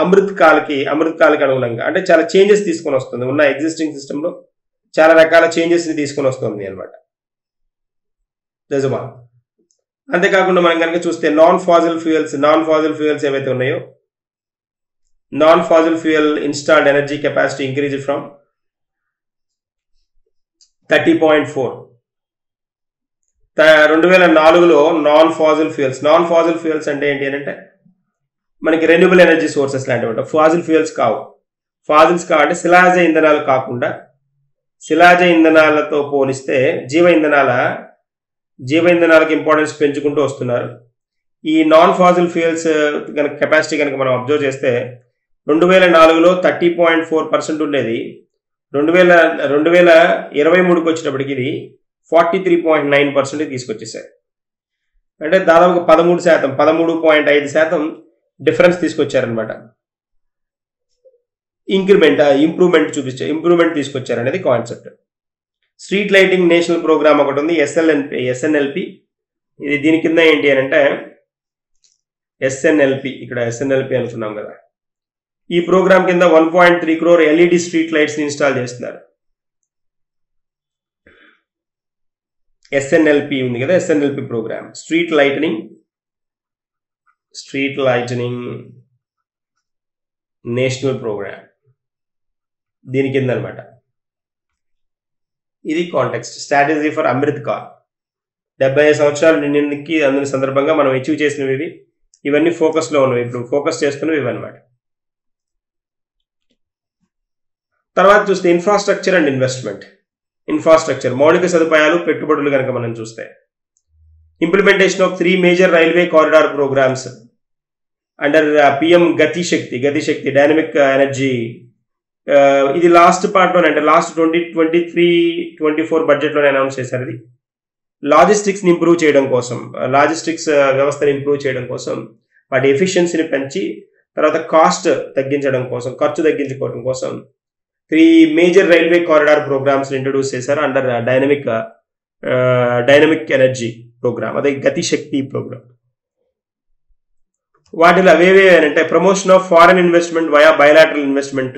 అమృత్ కాల్కి అనుగుణంగా అంటే చాలా చేంజెస్ తీసుకొని వస్తుంది. ఉన్న ఎగ్జిస్టింగ్ సిస్టంలో చాలా రకాల చేంజెస్ని తీసుకొని వస్తుంది అనమాట. నిజమా? అంతేకాకుండా మనం కనుక చూస్తే నాన్ ఫాజిల్ ఫ్యూయల్స్ ఏవైతే ఉన్నాయో, non fossil fuel installed energy capacity increase from 30.4. 2004లో నాన్ ఫాజిల్ ఫ్యూయల్స్ అంటే ఏంటి అని అంటే మనకి రెన్యూబుల్ ఎనర్జీ సోర్సెస్ లాంటివి. ఫాజిల్ ఫ్యూయల్స్ అంటే శిలాజ ఇంధనాలు కాకుండా, శిలాజ ఇంధనాలతో పోలిస్తే జీవ ఇంధనాలకు ఇంపార్టెన్స్ పెంచుకుంటూ వస్తున్నారు. ఈ నాన్ ఫాజిల్ ఫ్యూయల్స్ కనుక కెపాసిటీ కనుక మనం అబ్జర్వ్ చేస్తే 2004లో 30.4% ఉండేది. 2023కి వచ్చేటప్పటికి ఇది 43.9% తీసుకొచ్చేసారు. అంటే దాదాపు 13.5% డిఫరెన్స్ తీసుకొచ్చారనమాట. ఇంప్రూవ్మెంట్ తీసుకొచ్చారు అనేది concept. Street lighting national programme ఒకటి ఉంది, ఎస్ఎన్ఎల్పి. ఇది దీని కింద ఏంటి అని అంటే ఇక్కడ ఎస్ఎన్ఎల్పి అనుకున్నాం కదా. ఈ ప్రోగ్రామ్ కింద 1.3 crore LED street lights install చేస్తున్నారు. ఎస్ఎన్ఎల్పి ఉంది కదా, SNLP programme street lighting national programme దీని కింద అనమాట. ఇది context. Strategy for Amrit Kaal 75 సంవత్సరాలు నిండికి అందుని సందర్భంగా మనం అచీవ్ చేసినవి ఇవన్నీ ఫోకస్లో ఉన్నవి, ఇప్పుడు ఫోకస్ చేస్తున్నవి ఇవన్నమాట. తర్వాత చూస్తే ఇన్ఫ్రాస్ట్రక్చర్ అండ్ ఇన్వెస్ట్మెంట్. మౌలిక సదుపాయాలు, పెట్టుబడులు కనుక మనం చూస్తే implementation of 3 major railway corridor programmes under PM Gati Shakti dynamic energy. ఇది లాస్ట్ పార్ట్లోనే అంటే లాస్ట్ 2023-24 బడ్జెట్లోనే అనౌన్స్ చేశారు. ఇది లాజిస్టిక్స్ని ఇంప్రూవ్ చేయడం కోసం, లాజిస్టిక్స్ వ్యవస్థని ఇంప్రూవ్ చేయడం కోసం, వాటి ఎఫిషియన్సీని పెంచి తర్వాత కాస్ట్ తగ్గించడం కోసం, ఖర్చు తగ్గించుకోవడం కోసం 3 major railway corridor programmes introduce చేశారు అండర్ డైనమిక్ ఎనర్జీ ప్రోగ్రామ్, అదే గతి శక్తి ప్రోగ్రామ్. వాటిలో అవేవే అంటే promotion of foreign investment via bilateral investment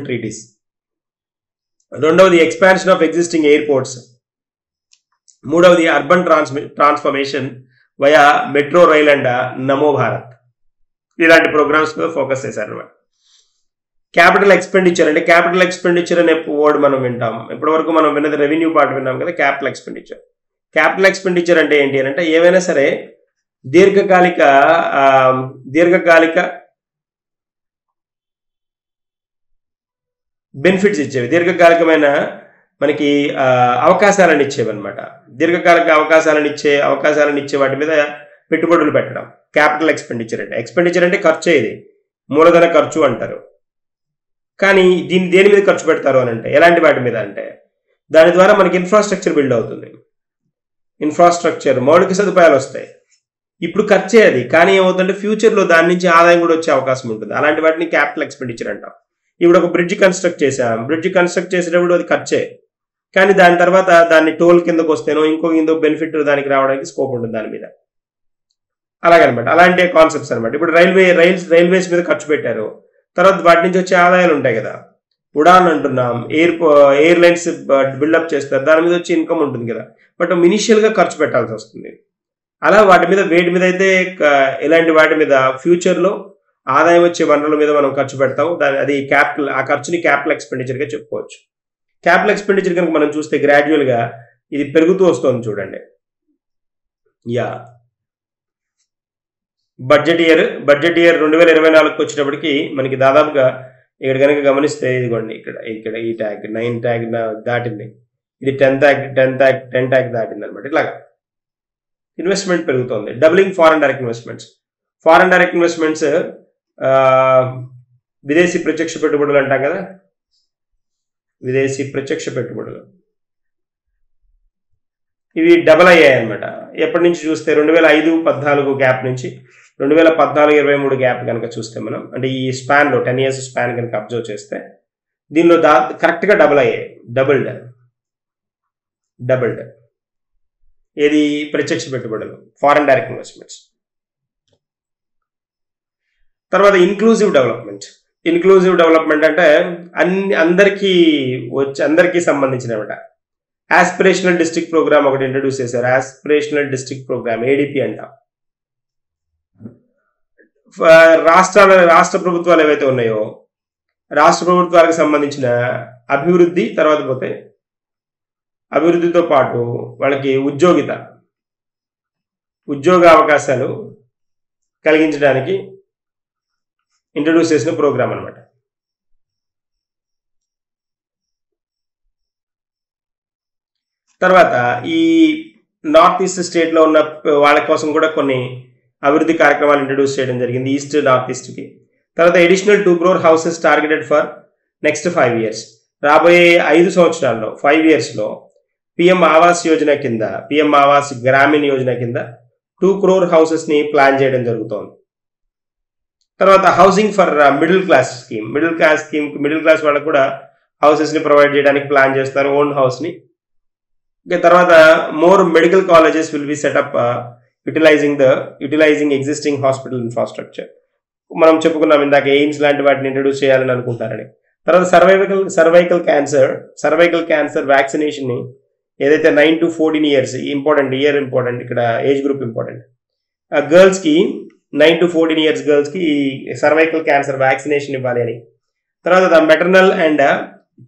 treaties, రెండవది ఎక్స్పాన్షన్ ఆఫ్ ఎగ్జిస్టింగ్ ఎయిర్పోర్ట్స్, మూడవది urban transformation via metro rail and Namo Bharat. ఇలాంటి ప్రోగ్రామ్స్ మీద ఫోకస్ చేశారు అన్నమాట. క్యాపిటల్ ఎక్స్పెండిచర్ అంటే క్యాపిటల్ ఎక్స్పెండిచర్ అనే వర్డ్ మనం వింటాం. ఇప్పటివరకు మనం విన్నది రెవెన్యూ పార్ట్ విన్నాం కదా, క్యాపిటల్ ఎక్స్పెండిచర్. క్యాపిటల్ ఎక్స్పెండిచర్ అంటే ఏంటి అని అంటే ఏవైనా సరే దీర్ఘకాలిక బెనిఫిట్స్ ఇచ్చేవి, దీర్ఘకాలికమైన మనకి అవకాశాలను ఇచ్చేవి అనమాట. దీర్ఘకాలిక అవకాశాలను ఇచ్చే వాటి మీద పెట్టుబడులు పెట్టడం క్యాపిటల్ ఎక్స్పెండిచర్ అంటే. ఎక్స్పెండిచర్ అంటే ఖర్చు, ఇది మూలధన ఖర్చు అంటారు. కానీ దీన్ని దేని మీద ఖర్చు పెడతారు అని అంటే ఎలాంటి వాటి మీద అంటే దాని ద్వారా మనకి ఇన్ఫ్రాస్ట్రక్చర్ బిల్డ్ అవుతుంది. ఇన్ఫ్రాస్ట్రక్చర్ మౌలిక సదుపాయాలు వస్తాయి. ఇప్పుడు ఖర్చే అది, కానీ ఏమవుతుందంటే ఫ్యూచర్లో దాని నుంచి ఆదాయం కూడా వచ్చే అవకాశం ఉంటుంది. అలాంటి వాటిని క్యాపిటల్ ఎక్స్పెండిచర్ అంటాం. ఇప్పుడు ఒక బ్రిడ్జ్ కన్స్ట్రక్ట్ చేసాం, బ్రిడ్జ్ కన్స్ట్రక్ట్ చేసేటప్పుడు అది ఖర్చే, కానీ దాని తర్వాత దాన్ని టోల్ కిందకు వస్తేనో ఇంకో బెనిఫిట్ దానికి రావడానికి స్కోప్ ఉంటుంది దాని మీద. అలాగనమాట, అలాంటి కాన్సెప్ట్స్ అనమాట. ఇప్పుడు రైల్వేస్ మీద ఖర్చు పెట్టారు, తర్వాత వాటి నుంచి వచ్చే ఆదాయాలు ఉంటాయి కదా. ఉడాన్ అంటున్నాం, ఎయిర్లైన్స్ బిల్డప్ చేస్తారు, దాని మీద వచ్చే ఇన్కమ్ ఉంటుంది కదా. బట్ ఇనిషియల్గా ఖర్చు పెట్టాల్సి వస్తుంది. అలా వేటి మీద అయితే ఇలాంటి వాటి మీద ఫ్యూచర్లో ఆదాయం వచ్చే వనరుల మీద మనం ఖర్చు పెడతాం. అది ఆ ఖర్చుని క్యాపిటల్ ఎక్స్పెండిచర్గా చెప్పుకోవచ్చు. క్యాపిటల్ ఎక్స్పెండిచర్ కనుక మనం చూస్తే గ్రాడ్యువల్గా ఇది పెరుగుతూ వస్తుంది చూడండి. బడ్జెట్ ఇయర్ 2024 వచ్చేటప్పటికి మనకి దాదాపుగా ఇక్కడ కనుక గమనిస్తే ఇదిగోండి, ఇక్కడ ఈ ట్యాగ్ 9 ట్యాగ్ దాటింది, ఇది 10 ట్యాగ్ దాటింది అనమాట. ఇట్లాగా ఇన్వెస్ట్మెంట్ పెరుగుతుంది. డబులింగ్ ఫారెన్ డైరెక్ట్ ఇన్వెస్ట్మెంట్స్ విదేశీ ప్రత్యక్ష పెట్టుబడులు అంటాం కదా, విదేశీ ప్రత్యక్ష పెట్టుబడులు ఇవి డబల్ అయ్యాయి అనమాట. ఎప్పటి నుంచి చూస్తే 2005-14 గ్యాప్ నుంచి 2014-23 గ్యాప్ కనుక చూస్తే మనం, అంటే ఈ స్పాన్లో 10 years స్పాన్ కనుక అబ్జర్వ్ చేస్తే దీనిలో కరెక్ట్గా డబుల్ అయ్యాయి. డబుల్డ్ ఏది ప్రత్యక్ష పెట్టుబడులు, ఫారెన్ డైరెక్ట్ ఇన్వెస్ట్మెంట్స్. తర్వాత ఇన్క్లూజివ్ డెవలప్మెంట్ అంటే అందరికీ సంబంధించినమాట. ఆస్పిరేషనల్ డిస్ట్రిక్ట్ ప్రోగ్రామ్ ఒకటి ఇంట్రడ్యూస్ చేశారు. ఆస్పిరేషనల్ డిస్ట్రిక్ట్ ప్రోగ్రామ్ ADP అంటాం. రాష్ట్ర ప్రభుత్వాలు ఏవైతే ఉన్నాయో రాష్ట్ర ప్రభుత్వాలకు సంబంధించిన అభివృద్ధి, తర్వాత పోతే అభివృద్ధితో పాటు వాళ్ళకి ఉద్యోగ అవకాశాలు కలిగించడానికి ఇంట్రడ్యూస్ చేసిన ప్రోగ్రామ్ అనమాట. తర్వాత ఈ నార్త్ ఈస్ట్ స్టేట్లో ఉన్న వాళ్ళ కోసం కూడా కొన్ని అభివృద్ధి కార్యక్రమాలు ఇంట్రడ్యూస్ చేయడం జరిగింది ఈస్ట్ నార్త్ ఈస్ట్కి. తర్వాత additional 2 crore houses targeted for next 5 years. రాబోయే 5 సంవత్సరాల్లో 5 yearsలో PM ఆవాస్ గ్రామీణ యోజన కింద 2 crore houses-ని ప్లాన్ చేయడం జరుగుతోంది. తర్వాత హౌసింగ్ ఫర్ మిడిల్ క్లాస్ వాళ్ళకు కూడా హౌసెస్ని ప్రొవైడ్ చేయడానికి ప్లాన్ చేస్తారు, ఓన్ హౌస్ని. తర్వాత more medical colleges will be set up utilising existing hospital infrastructure. మనం చెప్పుకున్నాం ఇందాక ఎయిమ్స్ లాంటి వాటిని ఇంట్రడ్యూస్ చేయాలని అనుకుంటారని. తర్వాత సర్వైకల్ క్యాన్సర్ వ్యాక్సినేషన్ని ఏదైతే 9 to 14 years ఇంపార్టెంట్, ఇక్కడ ఏజ్ గ్రూప్ ఇంపార్టెంట్. గర్ల్స్కి 9 to 14 years గర్ల్స్కి సర్వైకల్ క్యాన్సర్ వ్యాక్సినేషన్ ఇవ్వాలి అని. తర్వాత maternal and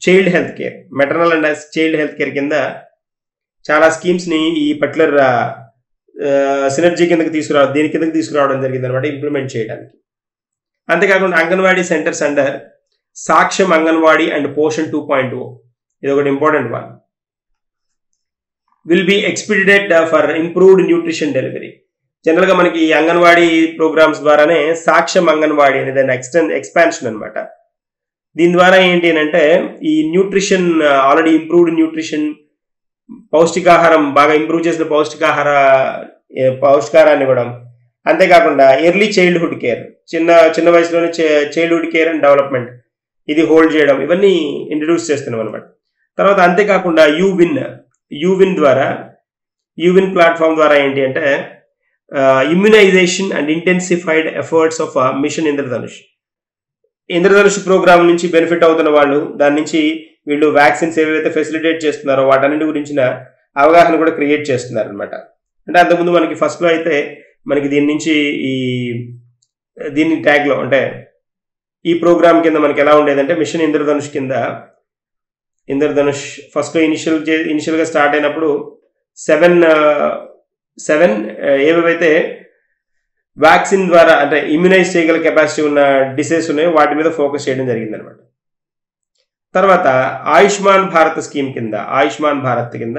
child health care కింద చాలా స్కీమ్స్ని ఈ పర్టికులర్ సినర్జీ కిందకి తీసుకురావడం జరిగింది అనమాట, ఇంప్లిమెంట్ చేయడానికి. అంతేకాకుండా అంగన్వాడీ సెంటర్స్ అండర్ సాక్ష్యం అంగన్వాడీ అండ్ పోషన్ 2.0 ఇది ఒకటి important one. Will be expedited for improved nutrition delivery. జనరల్గా మనకి ఈ అంగన్వాడీ ప్రోగ్రామ్స్ ద్వారానే సాక్ష్యం అంగన్వాడీ అనేది ఎక్స్పాన్షన్ అనమాట. దీని ద్వారా ఏంటి అంటే ఈ న్యూట్రిషన్ ఆల్రెడీ ఇంప్రూవ్డ్ న్యూట్రిషన్, పౌష్టికాహారం బాగా ఇంప్రూవ్ చేసిన పౌష్టికాహారాన్ని ఇవ్వడం. అంతేకాకుండా ఎర్లీ చైల్డ్హుడ్ కేర్, చిన్న వయసులోనే చైల్డ్హుడ్ కేర్ అండ్ డెవలప్మెంట్ ఇది హోల్డ్ చేయడం, ఇవన్నీ ఇంట్రడ్యూస్ చేస్తున్నాం అనమాట. తర్వాత అంతేకాకుండా యూవిన్ ప్లాట్ఫామ్ ద్వారా ఏంటి అంటే immunisation and intensified efforts of mission Indradhanush programme నుంచి బెనిఫిట్ అవుతున్న వాళ్ళు, దాని నుంచి వీళ్ళు వ్యాక్సిన్స్ ఏవైతే ఫెసిలిటేట్ చేస్తున్నారో వాటన్నిటి గురించిన అవగాహన కూడా క్రియేట్ చేస్తున్నారు అనమాట. అంటే అంతకుముందు మనకి ఫస్ట్లో అయితే మనకి దీని ట్యాగ్లో అంటే ఈ ప్రోగ్రామ్ కింద మనకి ఎలా ఉండేదంటే మిషన్ ఇంద్రధనుష్ కింద, ఇంద్రధనుష్ ఫస్ట్ ఇనిషియల్గా స్టార్ట్ అయినప్పుడు 7 ఏవైతే వ్యాక్సిన్ ద్వారా అంటే ఇమ్యునైజ్ చేయగల కెపాసిటీ ఉన్న డిసీజెస్ ఉన్నాయో వాటి మీద ఫోకస్ చేయడం జరిగింది అనమాట. తర్వాత ఆయుష్మాన్ భారత్ స్కీమ్ కింద, ఆయుష్మాన్ భారత్ కింద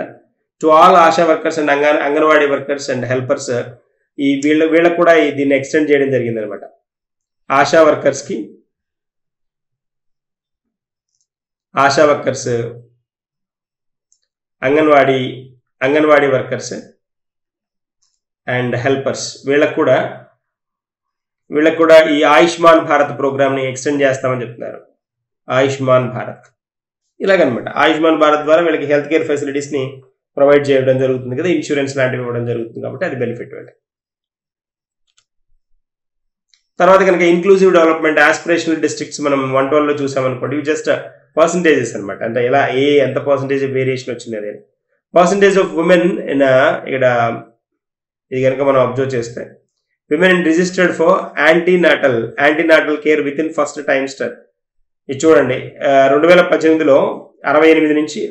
to all ASHA workers and anganwadi workers and helpers, ఈ వీళ్ళకు కూడా దీన్ని ఎక్స్టెండ్ చేయడం జరిగింది అనమాట. ASHA workers, anganwadi workers and helpers వీళ్ళకు కూడా ఈ ఆయుష్మాన్ భారత్ ప్రోగ్రామ్ని ఎక్స్టెండ్ చేస్తామని చెప్తున్నారు. ఆయుష్మాన్ భారత్ ఇలాగనమాట. ఆయుష్మాన్ భారత్ ద్వారా వీళ్ళకి హెల్త్ కేర్ ఫెసిలిటీస్ని ప్రొవైడ్ చేయడం జరుగుతుంది కదా, ఇన్సూరెన్స్ లాంటివి ఇవ్వడం జరుగుతుంది కాబట్టి అది బెనిఫిట్ వీళ్ళకి. తర్వాత కనుక ఇన్క్లూజివ్ డెవలప్మెంట్ ఆస్పిరేషనల్ డిస్ట్రిక్ట్స్ మనం 112లో చూసామనుకోండి, ఇవి జస్ట్ పర్సంటేజెస్ అనమాట. అంటే ఎలా ఎంత పర్సంటేజ్ వేరియేషన్ వచ్చింది అదే పర్సంటేజ్ ఆఫ్ ఉమెన్ ఇక్కడ ఇది కనుక మనం అబ్జర్వ్ చేస్తే women registered for antenatal care within first trimester. ఇది చూడండి 2018లో 68 నుంచి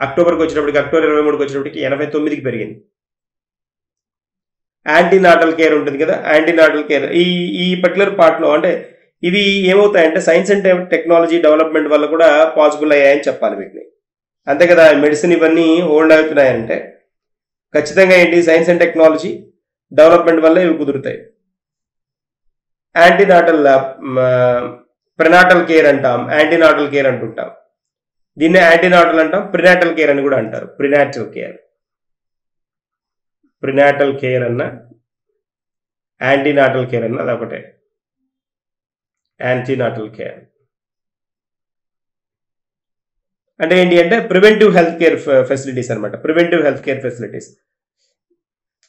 అక్టోబర్ 23కి వచ్చేటప్పటికి 89కి పెరిగింది. యాంటీనాటల్ కేర్ ఉంటుంది కదా, యాంటీనాటల్ కేర్ ఈ పర్టికులర్ పార్ట్లో అంటే ఇవి ఏమవుతాయంటే సైన్స్ అండ్ టెక్నాలజీ డెవలప్మెంట్ వల్ల కూడా పాసిబుల్ అయ్యాయని చెప్పాలి వీటిని. అంతే కదా, మెడిసిన్ ఇవన్నీ హోల్డ్ అవుతున్నాయంటే ఖచ్చితంగా ఏంటి సైన్స్ అండ్ టెక్నాలజీ డెవలప్మెంట్ వల్ల ఇవి కుదురుతాయి. ప్రెనాటల్ కేర్ అంటాం, యాంటీనాటల్ కేర్ అంటుంటాం, దీన్నే యాంటీనాటల్ అంటాం, ప్రినాటల్ కేర్ అని కూడా అంటారు. ప్రినాటల్ కేర్ అన్న యాంటీనాటల్ కేర్ అన్న అదొకటే. యాంటీనాటల్ కేర్ అంటే ఏంటి అంటే ప్రివెంటివ్ హెల్త్ కేర్ ఫెసిలిటీస్ అనమాట. Preventive health care facilities,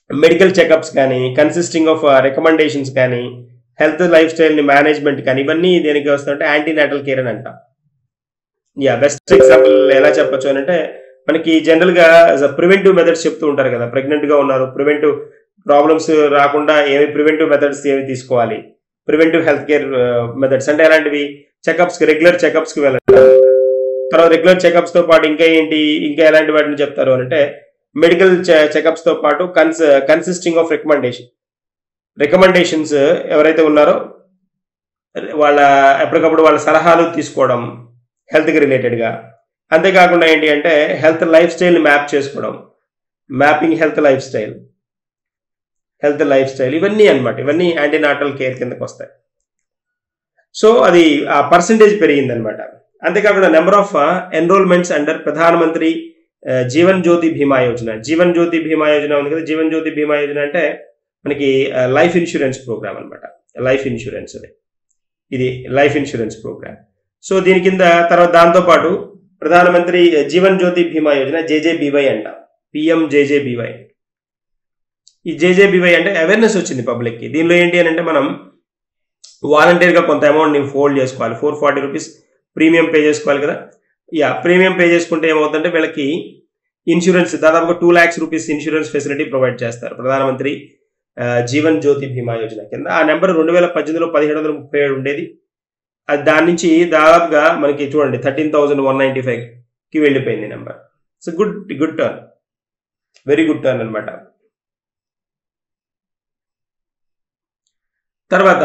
medical checkups కానీ, కన్సిస్టింగ్ ఆఫ్ రికమెండేషన్స్ కానీ, హెల్త్ లైఫ్ స్టైల్ని మేనేజ్మెంట్ కానీ, ఇవన్నీ దేనికి వస్తుందంటే యాంటీనాటల్ కేర్ అని అంటాం. బెస్ట్ ఎగ్జాంపుల్ ఎలా చెప్పొచ్చు అని అంటే మనకి జనరల్గా ప్రివెంటివ్ మెథడ్స్ చెప్తూ ఉంటారు కదా, ప్రెగ్నెంట్గా ఉన్నారు ప్రివెంటివ్ ప్రాబ్లమ్స్ రాకుండా ప్రివెంటివ్ మెథడ్స్ ఏమి తీసుకోవాలి, ప్రివెంటివ్ హెల్త్ కేర్ మెథడ్స్ అంటే ఎలాంటివి, రెగ్యులర్ చెకప్స్కి వెళ్ళడం. తర్వాత రెగ్యులర్ చెకప్స్తో పాటు ఇంకా ఎలాంటి వాటిని చెప్తారు అని అంటే మెడికల్ చెకప్స్తో పాటు కన్సిస్టింగ్ ఆఫ్ రికమెండేషన్స్ ఎవరైతే ఉన్నారో ఎప్పటికప్పుడు వాళ్ళ సలహాలు తీసుకోవడం హెల్త్కి రిలేటెడ్గా. అంతేకాకుండా ఏంటి అంటే హెల్త్ లైఫ్ స్టైల్ని మ్యాప్ చేసుకోవడం, మ్యాపింగ్ హెల్త్ లైఫ్ స్టైల్ ఇవన్నీ అనమాట. ఇవన్నీ యాంటీనాటల్ కేర్ కిందకి వస్తాయి. సో అది ఆ పర్సంటేజ్ పెరిగింది అనమాట. అంతేకాకుండా నెంబర్ ఆఫ్ ఎన్రోల్మెంట్స్ అండర్ ప్రధానమంత్రి జీవన్ జ్యోతి బీమా యోజన. జీవన్ జ్యోతి బీమా యోజన ఉంది కదా, జీవన్ జ్యోతి బీమా యోజన అంటే మనకి లైఫ్ ఇన్సూరెన్స్ ప్రోగ్రామ్ అనమాట. ఇది లైఫ్ ఇన్సూరెన్స్ ప్రోగ్రామ్. సో దీని కింద తర్వాత దాంతోపాటు ప్రధానమంత్రి జీవన్ జ్యోతి బీమా యోజన JJBY అంట, PMJJBY. ఈ JJBY అంటే అవేర్నెస్ వచ్చింది పబ్లిక్కి. దీనిలో ఏంటి అని అంటే మనం వాలంటీర్గా కొంత అమౌంట్ని ఫోల్డ్ చేసుకోవాలి, 440 రూపీస్ ప్రీమియం పే చేసుకోవాలి కదా. ప్రీమియం పే చేసుకుంటే ఏమవుతుందంటే వీళ్ళకి ఇన్సూరెన్స్ దాదాపుగా 2 lakhs rupees insurance facility provide చేస్తారు ప్రధానమంత్రి జీవన్ జ్యోతి బీమా యోజన కింద. ఆ నెంబర్ 2018లో 1737 ఉండేది. అది దాని నుంచి దాదాపుగా మనకి చూడండి 13,195కి వెళ్ళిపోయింది number. So good turn, very good turn అనమాట. తర్వాత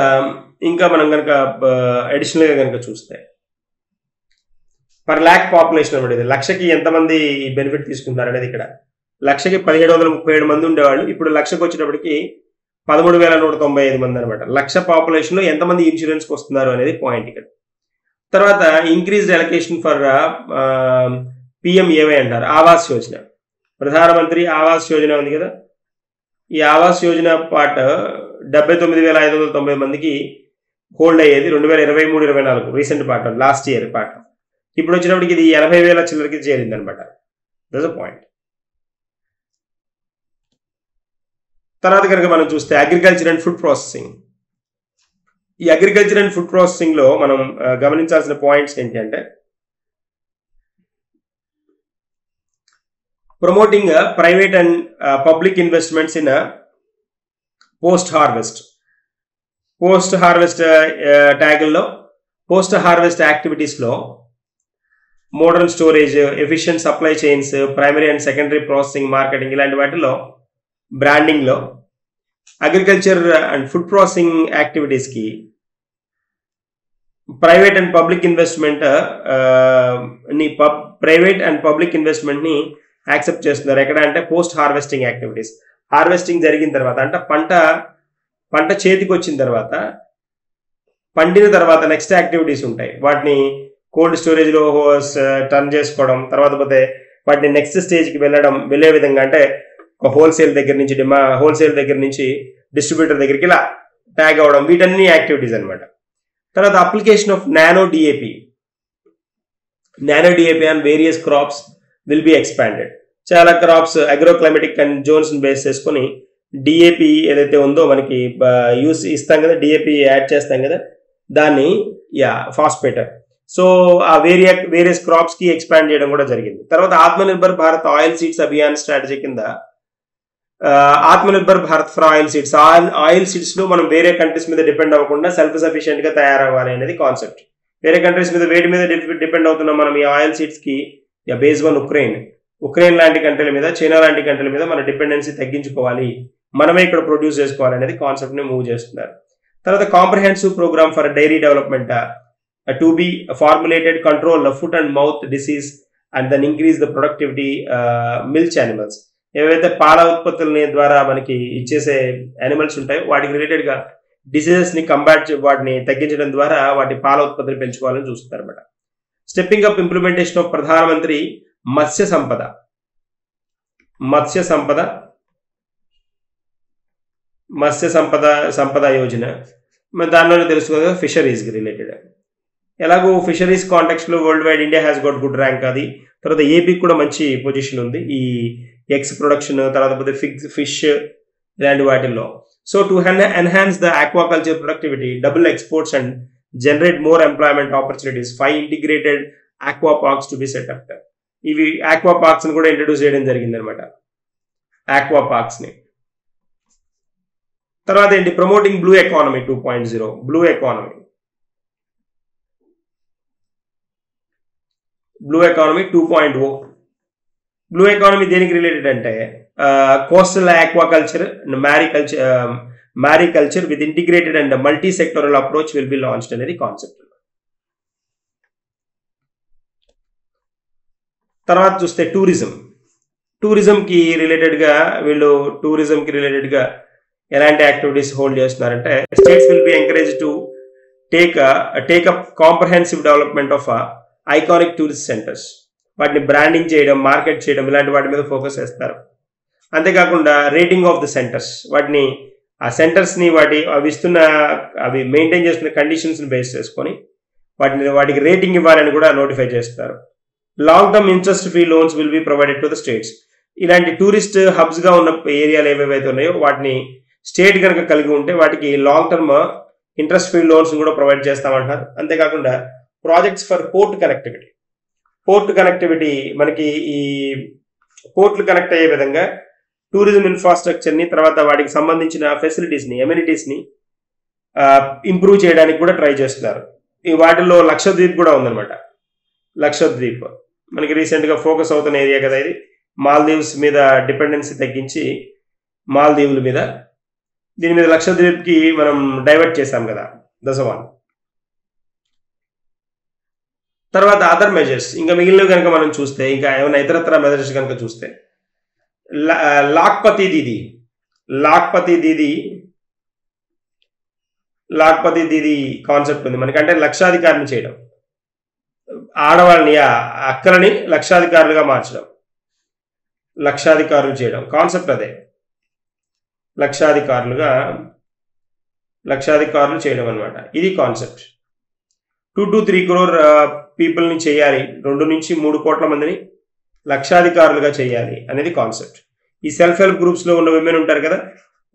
ఇంకా మనం కనుక అడిషనల్గా కనుక చూస్తే పర్ ల్యాక్ పాపులేషన్ అనమాట. ఇది లక్షకి ఎంతమంది బెనిఫిట్ తీసుకుంటారు అనేది ఇక్కడ లక్షకి 1737 మంది ఉండేవాళ్ళు, ఇప్పుడు లక్షకు వచ్చేటప్పటికి 13,195 మంది అనమాట. లక్ష పాపులేషన్లో ఎంతమంది ఇన్సూరెన్స్కి వస్తున్నారు అనేది పాయింట్ ఇక్కడ. తర్వాత ఇంక్రీజ్డ్ అలొకేషన్ ఫర్ PMAY అంటారు, ఆవాస్ యోజన. ప్రధానమంత్రి ఆవాస్ యోజన ఉంది కదా, ఈ ఆవాస్ యోజన పార్ట్ 79,590 మందికి హోల్డ్ అయ్యేది 2023-24 recent part, last year part. ఇప్పుడు వచ్చినప్పటికి ఇది 80,000 చిల్లరకి చేరింది అనమాట. That's a point. తర్వాత కనుక మనం చూస్తే అగ్రికల్చర్ అండ్ ఫుడ్ ప్రాసెసింగ్. ఈ అగ్రికల్చర్ అండ్ ఫుడ్ ప్రాసెసింగ్ లో మనం గమనించాల్సిన పాయింట్స్ ఏంటి అంటే promoting private and public investments in post harvest ట్యాగుల్లో పోస్ట్ హార్వెస్ట్ యాక్టివిటీస్లో modern storage, efficient supply chains, primary and secondary processing, marketing ఇలాంటి వాటిలో, బ్రాండింగ్లో, అగ్రికల్చర్ అండ్ ఫుడ్ ప్రాసెసింగ్ యాక్టివిటీస్కి ప్రైవేట్ అండ్ పబ్లిక్ ఇన్వెస్ట్మెంట్ని యాక్సెప్ట్ చేస్తున్నారు. ఎక్కడ అంటే పోస్ట్ హార్వెస్టింగ్ యాక్టివిటీస్. హార్వెస్టింగ్ జరిగిన తర్వాత అంటే పంట చేతికి వచ్చిన తర్వాత, పండిన తర్వాత నెక్స్ట్ యాక్టివిటీస్ ఉంటాయి. వాటిని కోల్డ్ స్టోరేజ్లో టర్న్ చేసుకోవడం, తర్వాత పోతే వాటిని నెక్స్ట్ స్టేజ్కి వెళ్ళే విధంగా అంటే హోల్సేల్ దగ్గర నుంచి డిస్ట్రిబ్యూటర్ దగ్గరికి ఇలా ట్యాగ్ అవ్వడం, వీటన్ని యాక్టివిటీస్ అనమాట. తర్వాత application of nano DAP on various crops will be expanded. చాలా క్రాప్స్ అగ్రోక్లైమేటిక్ అండ్ జోన్స్ బేస్ చేసుకొని డిఏపి ఏదైతే ఉందో మనకి ఇస్తాం కదా, డిఏపి యాడ్ చేస్తాం కదా, దాన్ని ఫాస్ఫేట్. సో ఆ వేరియస్ క్రాప్స్ కి ఎక్స్పాండ్ చేయడం కూడా జరిగింది. తర్వాత Atmanirbhar Bharat oil seeds Abhiyan strategy కింద Atmanirbhar Bharat for oil seeds, oil seeds లో మనం వేరే కంట్రీస్ మీద డిపెండ్ అవ్వకుండా సెల్ఫ్ సఫిషియెంట్ గా తయారవ్వాలి అనేది కాన్సెప్ట్. వేరే కంట్రీస్ మీద వేటి మీద డిపెండ్ అవుతున్నాం మనం ఈ ఆయిల్ సీడ్స్ కి? బేస్ వన్ ఉక్రెయిన్ లాంటి కంట్రీల మీద, చైనా లాంటి కంట్రీల మీద మన డిపెండెన్సీ తగ్గించుకోవాలి, మనమే ఇక్కడ ప్రొడ్యూస్ చేసుకోవాలి అనేది కాన్సెప్ట్ ని మూవ్ చేస్తున్నారు. తర్వాత comprehensive programme for dairy development to be formulated control foot and mouth disease and then increase the productivity milk animals. ఏవైతే పాల ఉత్పత్తులని ద్వారా మనకి ఇచ్చేసే యానిమల్స్ ఉంటాయో వాటికి రిలేటెడ్ గా డిసీజెస్ ని వాటిని తగ్గించడం ద్వారా వాటి పాల ఉత్పత్తిని పెంచుకోవాలని చూస్తారు అనమాట. స్టెప్పింగ్ అప్ ఇంప్లిమెంటేషన్ ఆఫ్ ప్రధానమంత్రి మత్స్య సంపద యోజన. దానిలోనే తెలుసుకోగా ఫిషరీస్కి రిలేటెడ్. ఎలాగో ఫిషరీస్ కాంటెక్స్ట్ లో world wide India has got good rank. అది తర్వాత ఏపీకి కూడా మంచి పొజిషన్ ఉంది ఈ ఎగ్స్ ప్రొడక్షన్, తర్వాత ఫిష్ ఇలాంటి వాటిల్లో. So to enhance the aquaculture productivity, double exports and generate more employment opportunities, 5 integrated aqua parks to be setup. ఇవి ఆక్వా పార్క్స్ ని కూడా ఇంట్రడ్యూస్ చేయడం జరిగింది అనమాట, ఆక్వా పార్క్స్ ని. తర్వాత ఏంటి? Promoting blue economy 2.0. Blue economy 2.0. Blue economy దేనికి రిలేటెడ్ అంటే coastal aquaculture, మ్యారీకల్చర్ with integrated and multi sectoral approach will be launched అనేది కాన్సెప్ట్. తర్వాత చూస్తే టూరిజంకి రిలేటెడ్గా ఎలాంటి యాక్టివిటీస్ హోల్డ్ చేస్తున్నారంటే states will be encourage to take up comprehensive development of iconic tourist centres. వాటిని branding చేయడం, మార్కెట్ చేయడం ఇలాంటి వాటి మీద ఫోకస్ చేస్తారు. అంతేకాకుండా రేటింగ్ ఆఫ్ ద సెంటర్స్, ఆ సెంటర్స్ని అవి మెయింటైన్ చేస్తున్న కండిషన్స్ని బేస్ చేసుకొని వాటికి రేటింగ్ ఇవ్వాలని కూడా నోటిఫై చేస్తారు. Long term interest free loans will be provided to the states. ఇలాంటి టూరిస్ట్ హబ్స్ గా ఉన్న ఏరియాలు ఏవేవైతే ఉన్నాయో వాటిని స్టేట్ కనుక కలిగి ఉంటే వాటికి long term interest free loans కూడా ప్రొవైడ్ చేస్తామంటున్నారు. అంతేకాకుండా ప్రాజెక్ట్స్ ఫర్ పోర్ట్ కనెక్టివిటీ మనకి ఈ పోర్ట్లు కనెక్ట్ అయ్యే విధంగా టూరిజం ఇన్ఫ్రాస్ట్రక్చర్ ని, తర్వాత వాటికి సంబంధించిన ఫెసిలిటీస్ని, ఎమ్యూనిటీస్ని ఇంప్రూవ్ చేయడానికి కూడా ట్రై చేస్తున్నారు. ఈ వాటిల్లో లక్షద్వీప్ కూడా ఉందన్నమాట. లక్షద్వీప్ మనకి రీసెంట్గా ఫోకస్ అవుతున్న ఏరియా కదా ఇది. మాల్దీవ్స్ మీద డిపెండెన్సీ తగ్గించి మాల్దీవుల మీద, దీని మీద లక్షద్వీప్కి మనం డైవర్ట్ చేశాం కదా దశవాన్. తర్వాత అదర్ మెజర్స్, ఇంకా మిగిలినవి కనుక మనం చూస్తే, ఇంకా ఏమైనా ఇతరత్ర మెజర్స్ కనుక చూస్తే లాక్పతి దీది కాన్సెప్ట్ ఉంది మనకి. అంటే లక్షాధికారిని చేయడం, ఆడవాళ్ళని అక్కలని లక్షాధికారులుగా మార్చడం, లక్షాధికారులు చేయడం కాన్సెప్ట్ అదే. లక్షాధికారులు చేయడం అనమాట, ఇది కాన్సెప్ట్. 2 to 3 crore పీపుల్ని చేయాలి, 2 నుంచి 3 కోట్ల మందిని లక్షాధికారులుగా చేయాలి అనేది కాన్సెప్ట్. ఈ సెల్ఫ్ హెల్ప్ గ్రూప్స్లో ఉన్న విమెన్ ఉంటారు కదా,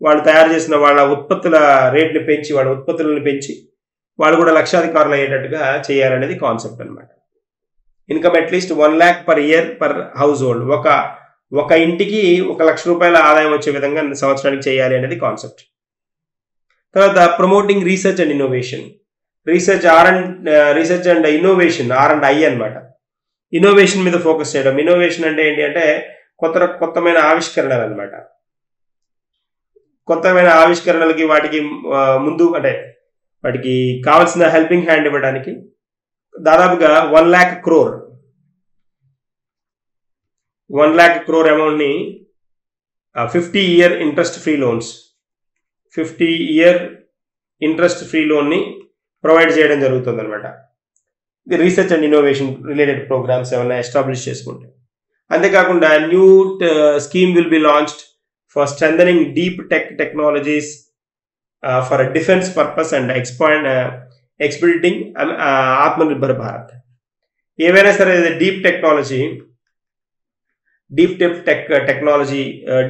వాళ్ళు తయారు చేసిన వాళ్ళ ఉత్పత్తుల రేట్ని పెంచి, వాళ్ళ ఉత్పత్తులను పెంచి వాళ్ళు కూడా లక్షాధికారులు అయ్యేటట్టుగా చేయాలనేది కాన్సెప్ట్ అనమాట. Income at least 1 lakh per year per household, ఒక ఇంటికి 1 లక్ష రూపాయల ఆదాయం వచ్చే విధంగా సంవత్సరానికి చేయాలి అనేది కాన్సెప్ట్. తర్వాత promoting research and innovation, research and innovation R&I అనమాట. ఇన్నోవేషన్ మీద ఫోకస్ చేయడం. ఇన్నోవేషన్ అంటే ఏంటి అంటే కొత్తమైన ఆవిష్కరణలు అనమాట. కొత్తమైన ఆవిష్కరణలకి వాటికి ముందు అంటే వాటికి కావాల్సిన హెల్పింగ్ హ్యాండ్ ఇవ్వడానికి దాదాపుగా 1 lakh crore అమౌంట్ని 50-year interest free loans 50-year interest free లోన్ని ప్రొవైడ్ చేయడం జరుగుతుంది అనమాట. Research and innovation related programmes ఏమైనా ఎస్టాబ్లిష్ చేసుకుంటే. అంతేకాకుండా new scheme will be launched for strengthening deep technologies for defence purpose and expediting Atmanirbhar Bharat. ఏవైనా సరే డీప్ టెక్నాలజీ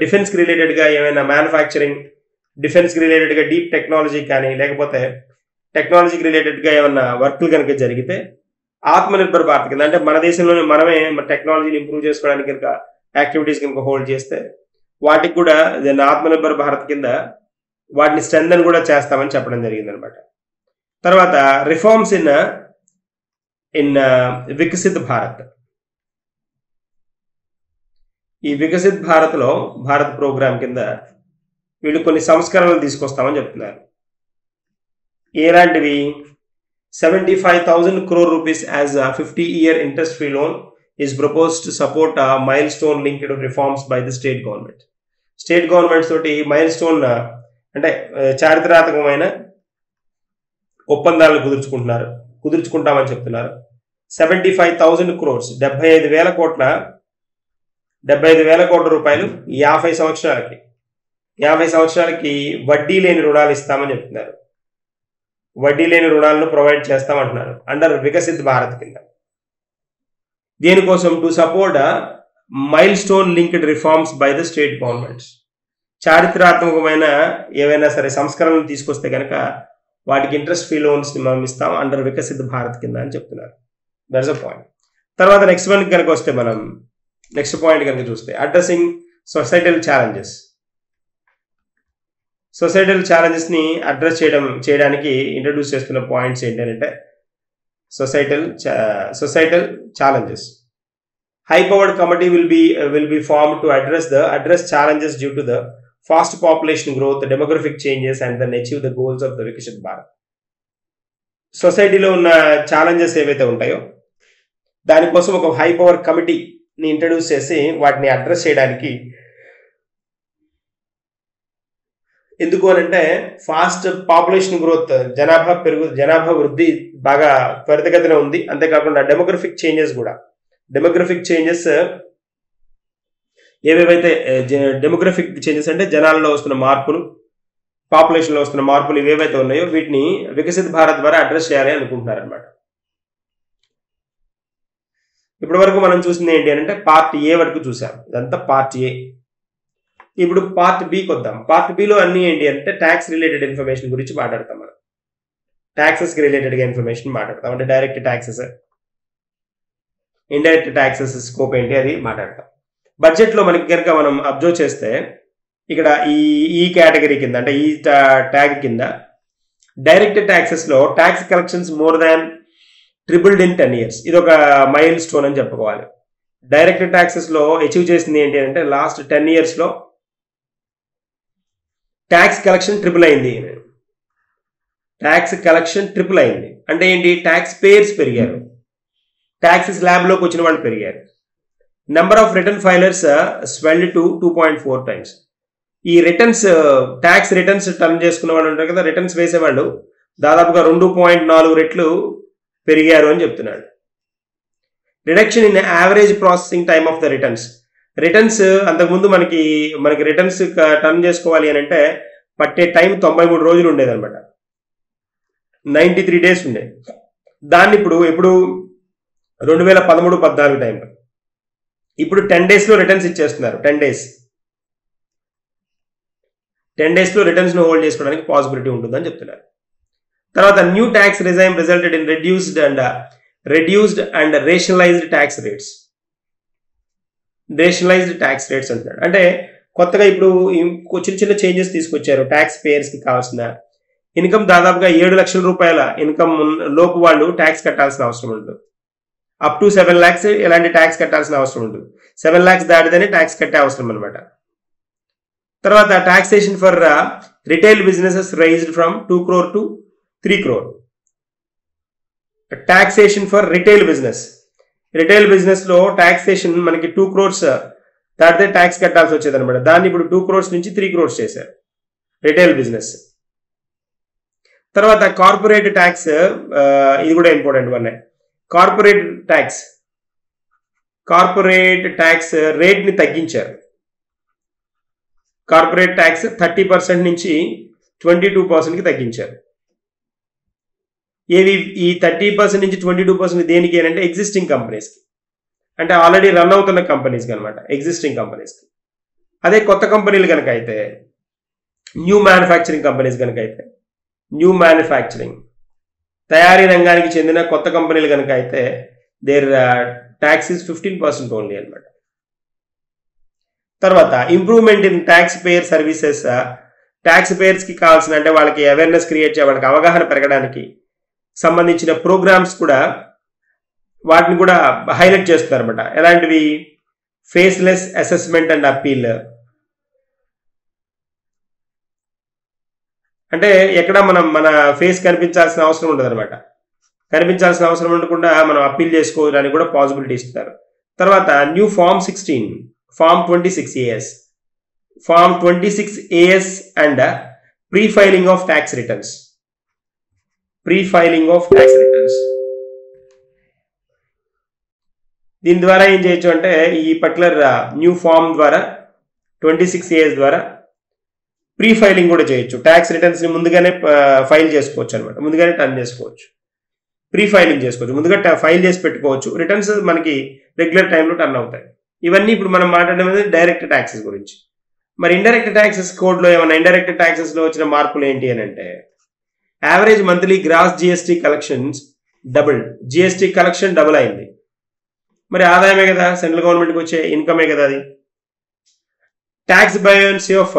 డిఫెన్స్కి రిలేటెడ్గా ఏమైనా మ్యానుఫ్యాక్చరింగ్, డిఫెన్స్కి రిలేటెడ్గా డీప్ టెక్నాలజీ కానీ లేకపోతే టెక్నాలజీకి రిలేటెడ్గా ఏమన్నా వర్క్లు కనుక జరిగితే ఆత్మనిర్భర్ భారత్ కింద, అంటే మన దేశంలోనే మనమే టెక్నాలజీని ఇంప్రూవ్ చేసుకోవడానికి కనుక యాక్టివిటీస్ కనుక హోల్డ్ చేస్తే వాటికి కూడా దాన్ని ఆత్మనిర్భర్ భారత్ కింద వాటిని స్ట్రెంథన్ కూడా చేస్తామని చెప్పడం జరిగింది అనమాట. తర్వాత రిఫార్మ్స్ ఇన్ వికసిత్ భారత్. ఈ వికసిత్ భారత్లో భారత్ ప్రోగ్రామ్ కింద వీళ్ళు కొన్ని సంస్కరణలు తీసుకొస్తామని చెప్తున్నారు. ఎలాంటివి? 75,000 crore rupees as a 50-year interest-free loan is proposed to support milestone-linked reforms by the state government. State governments తోటి మైల్స్టోన్ అంటే చారిత్రాత్మకమైన ఒప్పందాలను కుదుర్చుకుంటామని చెప్తున్నారు. 75,000 crores 75,000 కోట్ల రూపాయలు 50 సంవత్సరాలకి వడ్డీ లేని రుణాలు ఇస్తామని చెప్తున్నారు. వడ్డీ లేని రుణాలను ప్రొవైడ్ చేస్తామంటున్నారు అండర్ వికసిత్ భారత్ కింద. దేనికోసం? To support mile stone linked reforms by the state governments. చారిత్రాత్మకమైన ఏవైనా సరే సంస్కరణలు తీసుకొస్తే కనుక వాటికి ఇంట్రెస్ట్ ఫ్రీ లోన్స్ మనం ఇస్తాం అండర్ వికసిత్ భారత్ కింద అని చెప్తున్నారు. That's a point. తర్వాత నెక్స్ట్ పాయింట్ కనుక చూస్తే అడ్రసింగ్ సొసైటల్ ఛాలెంజెస్. సొసైటల్ ఛాలెంజెస్ని అడ్రస్ చేయడానికి ఇంట్రడ్యూస్ చేస్తున్న పాయింట్స్ ఏంటంటే societal challenges. High powered committee will be formed to address challenges due to the fast population growth, demographic changes and then achieve the goals of the Viksit Bharat. సొసైటీలో ఉన్న challenges ఏవైతే ఉంటాయో దానికోసం ఒక high power కమిటీని introduce చేసి వాటిని address చేయడానికి. ఎందుకు అనంటే ఫాస్ట్ పాపులేషన్ గ్రోత్, జనాభా వృద్ధి బాగా త్వరితగతిన ఉంది. అంతేకాకుండా డెమోగ్రఫిక్ చేంజెస్ ఏవేవైతే డెమోగ్రఫిక్ చేంజెస్ అంటే జనాల్లో వస్తున్న మార్పులు, పాపులేషన్లో వస్తున్న మార్పులు ఇవేవైతే ఉన్నాయో వీటిని వికసిత్ భారత్ ద్వారా అడ్రస్ చేయాలి అనుకుంటున్నారు అనమాట. ఇప్పటి వరకు మనం చూసింది ఏంటి అంటే పార్ట్ ఏ వరకు చూసాం. ఇదంతా పార్ట్ ఏ. ఇప్పుడు పార్ట్ బికి వద్దాం. పార్ట్ బిలో అన్ని ఏంటి అంటే ట్యాక్స్ రిలేటెడ్ ఇన్ఫర్మేషన్ గురించి మాట్లాడతాం. మనం ట్యాక్సెస్కి రిలేటెడ్గా ఇన్ఫర్మేషన్ మాట్లాడతాం. అంటే direct taxes, indirect taxes scope ఏంటి అది మాట్లాడతాం. బడ్జెట్లో మనకి కనుక మనం అబ్జర్వ్ చేస్తే ఇక్కడ ఈ కేటగిరీ కింద అంటే ఈ ట్యాగ్ కింద డైరెక్ట్ ట్యాక్సెస్లో tax collections more than tripled in 10 years. ఇది ఒక మైల్ స్టోన్ అని చెప్పుకోవాలి. డైరెక్ట్ ట్యాక్సెస్లో అచీవ్ చేసింది ఏంటి అంటే లాస్ట్ 10 yearsలో ట్యాక్స్ కలెక్షన్ ట్రిపుల్ అయింది. అంటే ఏంటి? ట్యాక్స్ పేయర్స్ పెరిగారు, ట్యాక్స్ స్లాబ్లోకి వచ్చిన వాళ్ళు పెరిగారు. Number of return filers swelled to 2.4 times. ఈ ట్యాక్స్ రిటర్న్స్ టర్న్ చేసుకున్న వాళ్ళు ఉంటారు కదా, రిటర్న్స్ వేసేవాళ్ళు దాదాపుగా 2.4 రెట్లు పెరిగారు అని చెప్తున్నాడు. Reduction in average processing time of the returns అంతకుముందు మనకి రిటర్న్స్ టర్న్ చేసుకోవాలి అని అంటే పట్టే టైం 93 రోజులు ఉండేది అనమాట. 93 days ఉండే. దాన్ని ఇప్పుడు 2013-14 టైంలో ఇప్పుడు 10 daysలో రిటర్న్స్ ఇచ్చేస్తున్నారు. 10 daysలో రిటర్న్స్ను హోల్డ్ చేసుకోవడానికి పాసిబిలిటీ ఉంటుందని చెప్తున్నారు. తర్వాత new tax regime resulted in reduced and rationalized tax rates. అంటున్నాడు. అంటే కొత్తగా ఇప్పుడు చిన్న చేంజెస్ తీసుకొచ్చారు ట్యాక్స్ పేయర్స్కి కావాల్సిన ఇన్కమ్ దాదాపుగా 7 లక్షల రూపాయల ఇన్కమ్ లోపు వాళ్ళు ట్యాక్స్ కట్టాల్సిన అవసరం ఉంటుంది. అప్ టు 7 lakhs ఎలాంటి ట్యాక్స్ కట్టాల్సిన అవసరం ఉంటుంది. 7 lakhs దాటితేనే ట్యాక్స్ కట్టే అవసరం అనమాట. తర్వాత taxation for retail businesses raised from 2 crore to 3 crore. Taxation for retail business, retail business లో టాక్సేషన్ మనకి 2 crores దాటితే ట్యాక్స్ కట్టాల్సి వచ్చేది అనమాట. దాన్ని ఇప్పుడు 2 crores నుంచి 3 crores చేశారు రిటైల్ బిజినెస్. తర్వాత కార్పొరేట్ ట్యాక్స్, ఇది కూడా important one. Corporate tax rate ని తగ్గించారు. కార్పొరేట్ ట్యాక్స్ 30% నుంచి 22% కి తగ్గించారు. ఏవి ఈ 30% నుంచి 22% దేనికి అంటే ఎగ్జిస్టింగ్ కంపెనీస్కి, అంటే ఆల్రెడీ రన్ అవుతున్న కంపెనీస్కి అనమాట, ఎగ్జిస్టింగ్ కంపెనీస్కి. అదే కొత్త కంపెనీలు కనుక అయితే, న్యూ మ్యానుఫ్యాక్చరింగ్ కంపెనీస్ కనుక అయితే, న్యూ మ్యానుఫ్యాక్చరింగ్ తయారీ రంగానికి చెందిన కొత్త కంపెనీలు కనుక అయితే దేర్ ట్యాక్స్ ఇస్ 15% ఓన్లీ అనమాట. తర్వాత improvement in tax payer services, tax పేయర్స్కి కావాల్సిన, అంటే వాళ్ళకి అవేర్నెస్ క్రియేట్ చేయ, వాళ్ళకి అవగాహన పెరగడానికి సంబంధించిన ప్రోగ్రామ్స్ కూడా, వాటిని కూడా హైలైట్ చేస్తున్నారు అనమాట. ఎలాంటివి? ఫేస్లెస్ అసెస్మెంట్ అండ్ అప్పీల్, అంటే ఎక్కడ మన ఫేస్ కనిపించాల్సిన అవసరం ఉండదు అనమాట. కనిపించాల్సిన అవసరం ఉండకుండా మనం అప్పీల్ చేసుకోవడానికి కూడా పాసిబిలిటీ ఇస్తారు. తర్వాత new form 16, form 26AS, form 26AS and pre filing of tax returns. దీని ద్వారా ఏం చేయొచ్చు అంటే, ఈ పర్టికులర్ న్యూ ఫార్మ్ ద్వారా 26AS ద్వారా ప్రీ ఫైలింగ్ కూడా చేయొచ్చు. ట్యాక్స్ రిటర్న్స్ ని ముందుగానే ఫైల్ చేసుకోవచ్చు అనమాట, ముందుగానే టర్న్ చేసుకోవచ్చు, ప్రీ ఫైలింగ్ చేసుకోవచ్చు, ముందుగా ఫైల్ చేసి పెట్టుకోవచ్చు. రిటర్న్స్ మనకి రెగ్యులర్ టైంలో టర్న్ అవుతాయి. ఇవన్నీ ఇప్పుడు మనం మాట్లాడడం డైరెక్ట్ ట్యాక్సెస్ గురించి. మరి ఇండైరెక్ట్ ట్యాక్సెస్ కోడ్లో ఏమైనా ఇండైరెక్ట్ ట్యాక్సెస్ లో వచ్చిన మార్పులు ఏంటి అని అంటే, average monthly gross GST collections double. GST collection double అయింది. మరి ఆదాయమే కదా, సెంట్రల్ గవర్నమెంట్కి వచ్చే ఇన్కమే కదా అది. Tax buoyancy of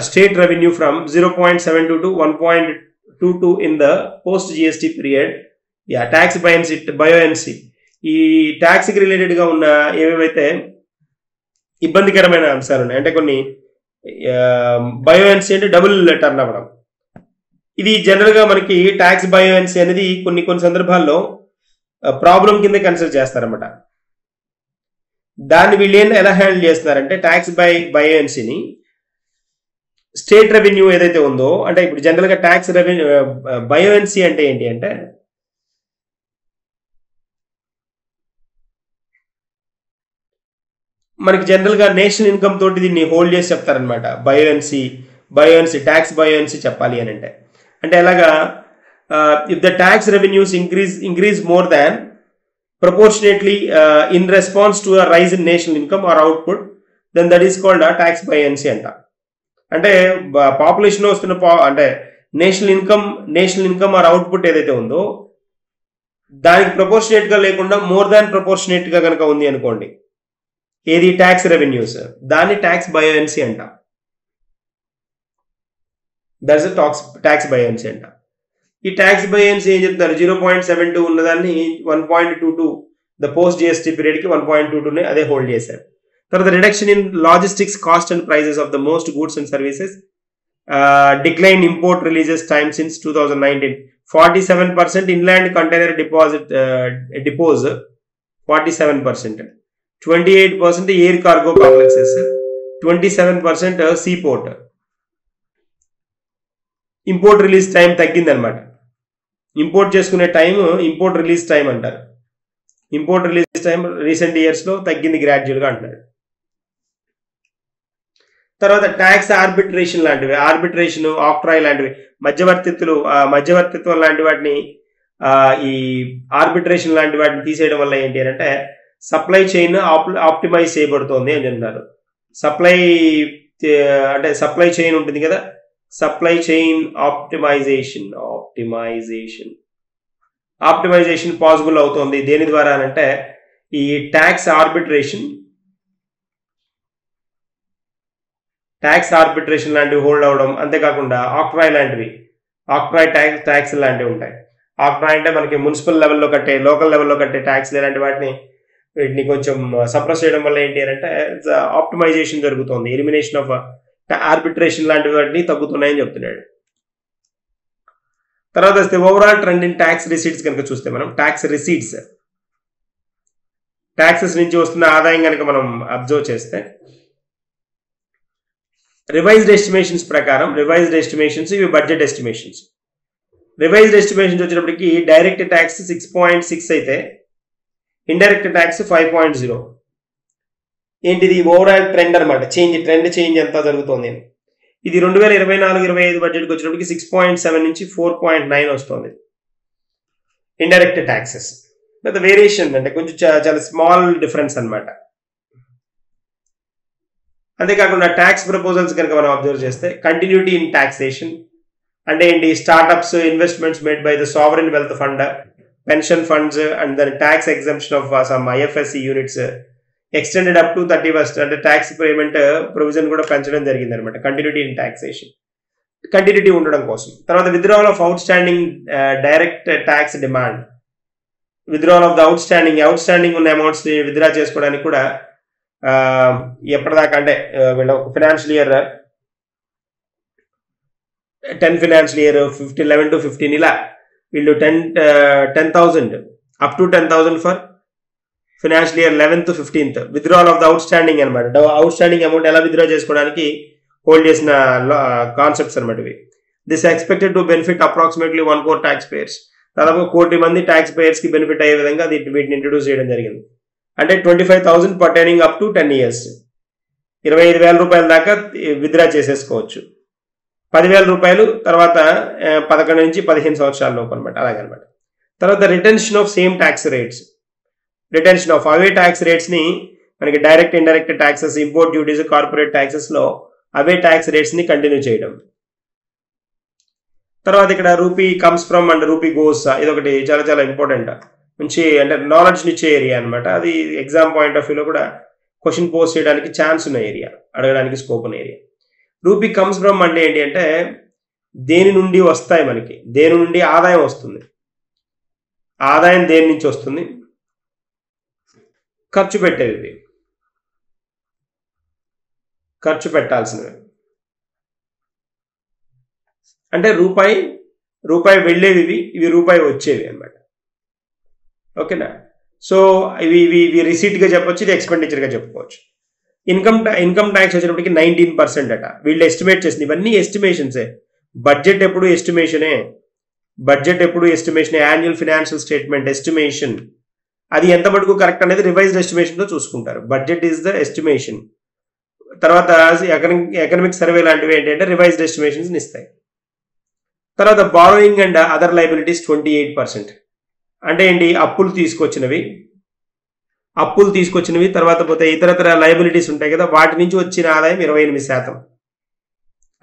state revenue from 0.72 to 1.22 in the post GST period. Tax buoyancy ఈ ట్యాక్స్కి రిలేటెడ్గా ఉన్న ఏవేవైతే ఇబ్బందికరమైన అంశాలు ఉన్నాయి, అంటే కొన్ని బయోయన్సీ అంటే డబుల్ టర్న్ అవ్వడం. ఇది జనరల్గా మనకి ట్యాక్స్ బయోయన్సీ అనేది కొన్ని సందర్భాల్లో ప్రాబ్లం కింద కన్సిడర్ చేస్తారన్నమాట. దాన్ని వీళ్ళు ఎలా హ్యాండిల్ చేస్తున్నారంటే, ట్యాక్స్ బయోయన్సీని స్టేట్ రెవెన్యూ ఏదైతే ఉందో, అంటే ఇప్పుడు జనరల్గా ట్యాక్స్ రెవెన్యూ బయోయన్సీ అంటే ఏంటి అంటే, మనకి జనరల్గా నేషనల్ ఇన్కమ్ తోటి దీన్ని హోల్డ్ చేసి చెప్తారనమాట. బయోయన్సీ ట్యాక్స్ బయోయన్సీ చెప్పాలి అని అంటే ఎలాగా, if the tax revenues increase more than proportionately in response to a rise in national income or output, then that is called a tax buoyancy అంట. అంటే పాపులేషన్ వస్తున్న అంటే నేషనల్ ఇన్కమ్ ఆర్ అవుట్పుట్ ఏదైతే ఉందో దానికి ప్రపోర్షనేట్ గా లేకుండా more than proportionate గా కనుక ఉంది అనుకోండి, ఏది ట్యాక్స్ రెవెన్యూస్, దాన్ని ట్యాక్స్ బయోయన్సీ అంట. దట్స్ ట్యాక్స్ బయోయన్సీ అంట. ఈ ట్యాక్స్ బయోయన్సీ ఏం చెప్తారు, 0.72 ఉన్నదాన్ని 1.22 ద పోస్ట్ జిఎస్టీ పీరియడ్ కి 1.22 అదే హోల్డ్ చేశారు. తర్వాత reduction in logistics cost and prices of the most goods and services, decline import releases time since 2019, 47% inland container depots 47%, 28% air cargo complexes, 27% sea port. Import release time తగ్గిందనమాట. Import చేసుకునే time import release time అంటారు. Import release time recent years లో తగ్గింది gradual గా అంటున్నాడు. తర్వాత tax arbitration లాంటివి, octroi లాంటివి, మధ్యవర్తిత్వం లాంటి వాటిని, ఈ ఆర్బిట్రేషన్ లాంటి వాటిని తీసేయడం వల్ల ఏంటి అంటే సప్లై చైన్ ఆప్టిమైజ్ చేయబడుతోంది అని చెప్తున్నారు. సప్లై చైన్ ఉంటుంది కదా, సప్లై చైన్ ఆప్టిమైజేషన్ పాసిబుల్ అవుతుంది. దేని ద్వారా అంటే ఈ ట్యాక్స్ ఆర్బిట్రేషన్ లాంటివి హోల్డ్ అవడం, అంతేకాకుండా ఆక్ట్రాయ్ ఆక్ట్రాయ్ ట్యాక్స్ లాంటివి ఉంటాయి. ఆక్ట్రాయ్ అంటే మనకి మున్సిపల్ లెవెల్లో కట్టే, లోకల్ లెవెల్లో కట్టే ట్యాక్స్ ఇలాంటి వీటిని కొంచెం సప్రెస్ చేయడం వల్ల ఏంటి అంటే ఆప్టిమైజేషన్ జరుగుతుంది, ఎలిమినేషన్ ఆఫ్ ఆర్బిట్రేషన్ లాంటి వాటిని తగ్గుతున్నాయని చెప్తున్నాడు. తర్వాత వస్తే overall trend in tax receipts కనుక చూస్తే మనం ట్యాక్స్ రిసీట్స్, ట్యాక్సెస్ నుంచి వస్తున్న ఆదాయం కనుక మనం అబ్జర్వ్ చేస్తే రివైజ్డ్ ఎస్టిమేషన్స్ ప్రకారం, రివైజ్డ్ ఎస్టిమేషన్స్ ఇవి బడ్జెట్ ఎస్టిమేషన్స్. రివైజ్డ్ ఎస్టిమేషన్స్ వచ్చినప్పటికి డైరెక్ట్ ట్యాక్స్ 6.6 అయితే ఇండైరెక్ట్ ట్యాక్స్ 5.0. ఏంటిది ఓవరాల్ ట్రెండ్ అనమాట, ట్రెండ్ చేంజ్ ఎంత జరుగుతుంది. ఇది 2024-25 బడ్జెట్కి వచ్చినప్పటికి 6.7 నుంచి 4.9 వస్తుంది ఇండైరెక్ట్ ట్యాక్సెస్. పెద్ద వేరియేషన్ అంటే కొంచెం చాలా స్మాల్ డిఫరెన్స్ అనమాట. అంతేకాకుండా ట్యాక్స్ ప్రపోజల్స్ కనుక మనం అబ్జర్వ్ చేస్తే కంటిన్యూటీ ఇన్ టాక్సేషన్ అంటే ఏంటి, startups, investments made by the sovereign wealth fund, pension funds and దాని tax exemption of some IFSC units extended up to 31st అంటే ట్యాక్స్ పేమెంట్ ప్రొవిజన్ కూడా పెంచడం జరిగింది అనమాట. కంటిన్యూటీ ఇన్ టాక్సేషన్, కంటిన్యూటీ ఉండడం కోసం. తర్వాత withdrawal of out standing direct tax demand, withdrawal of the out standing ఉన్న అమౌంట్స్ ని విత్డ్రా చేసుకోవడానికి కూడా ఎప్పటిదాకా అంటే వీళ్ళ financial year 10 financial year 11 to 15 ఇలా వీళ్ళు 10,000 up to 10,000 for financial year 11th to 15th withdrawal of the out standing అనమాట. అవుట్ స్టాండింగ్ అమౌంట్ ఎలా విత్డ్రా చేసుకోవడానికి హోల్డ్ చేసిన కాన్సెప్ట్స్ అనమాట ఇవి. This expected to benefit approximately 1 crore tax payers. దాదాపు 1 కోటి మంది ట్యాక్స్ పేయర్స్ కి బెనిఫిట్ అయ్యే విధంగా వీటిని ఇంట్రొడ్యూస్ చేయడం జరిగింది. అంటే 25,000 పర్టైనింగ్ అప్ టు 10 years, 25,000 రూపాయల దాకా విత్డ్రా చేసేసుకోవచ్చు. 10,000 రూపాయలు తర్వాత 11 నుంచి 15 సంవత్సరాల లోపు అనమాట, అలాగనమాట. తర్వాత retention of same tax rates, retention of away tax rates ని మనకి direct indirect taxes, import duties, corporate taxes లో అవే ట్యాక్స్ రేట్స్ ని కంటిన్యూ చేయడం. తర్వాత ఇక్కడ rupee comes from and rupee goes, ఇదొకటి చాలా చాలా ఇంపార్టెంట్, మంచి అంటే నాలెడ్జ్ ఇచ్చే ఏరియా అనమాట. అది ఎగ్జామ్ పాయింట్ ఆఫ్ వ్యూలో కూడా క్వశ్చన్ పోస్ట్ చేయడానికి ఛాన్స్ ఉన్న ఏరియా, అడగడానికి స్కోప్ ఉన్న ఏరియా. రూపీ కమ్స్ ఫ్రమ్ అంటే ఏంటి అంటే దేని నుండి వస్తాయి మనకి, దేని నుండి ఆదాయం వస్తుంది, ఆదాయం దేని నుంచి వస్తుంది, ఖర్చు పెట్టేది, ఖర్చు పెట్టాల్సినవి అంటే రూపాయి వెళ్ళేవి ఇవి రూపాయి వచ్చేవి అనమాట. ఓకేనా? సో ఇవి రిసీట్ గా చెప్పొచ్చు, ఇది ఎక్స్పెండిచర్ గా చెప్పుకోవచ్చు. ఇన్కమ్ ట్యాక్స్ వచ్చేటప్పటికి 19% అట. వీళ్ళు ఎస్టిమేట్ చేసింది, ఇవన్నీ ఎస్టిమేషన్సే. బడ్జెట్ ఎప్పుడు ఎస్టిమేషనే, యాన్యువల్ ఫినాన్షియల్ స్టేట్మెంట్ ఎస్టిమేషన్. అది ఎంత మటుకు కరెక్ట్ అనేది రివైజ్డ్ ఎస్టిమేషన్ తో చూసుకుంటారు. Budget is the estimation. తర్వాత ఎకనామిక్ సర్వే లాంటివి ఏంటంటే రివైజ్డ్ ఎస్టిమేషన్స్ ఇస్తాయి. తర్వాత బారోయింగ్ అండ్ అదర్ లయబిలిటీస్ 28%. అంటే ఏంటి, అప్పులు తీసుకొచ్చినవి తర్వాత పోతే ఇతరతర లయబిలిటీస్ ఉంటాయి కదా, వాటి నుంచి వచ్చిన ఆదాయం 28%.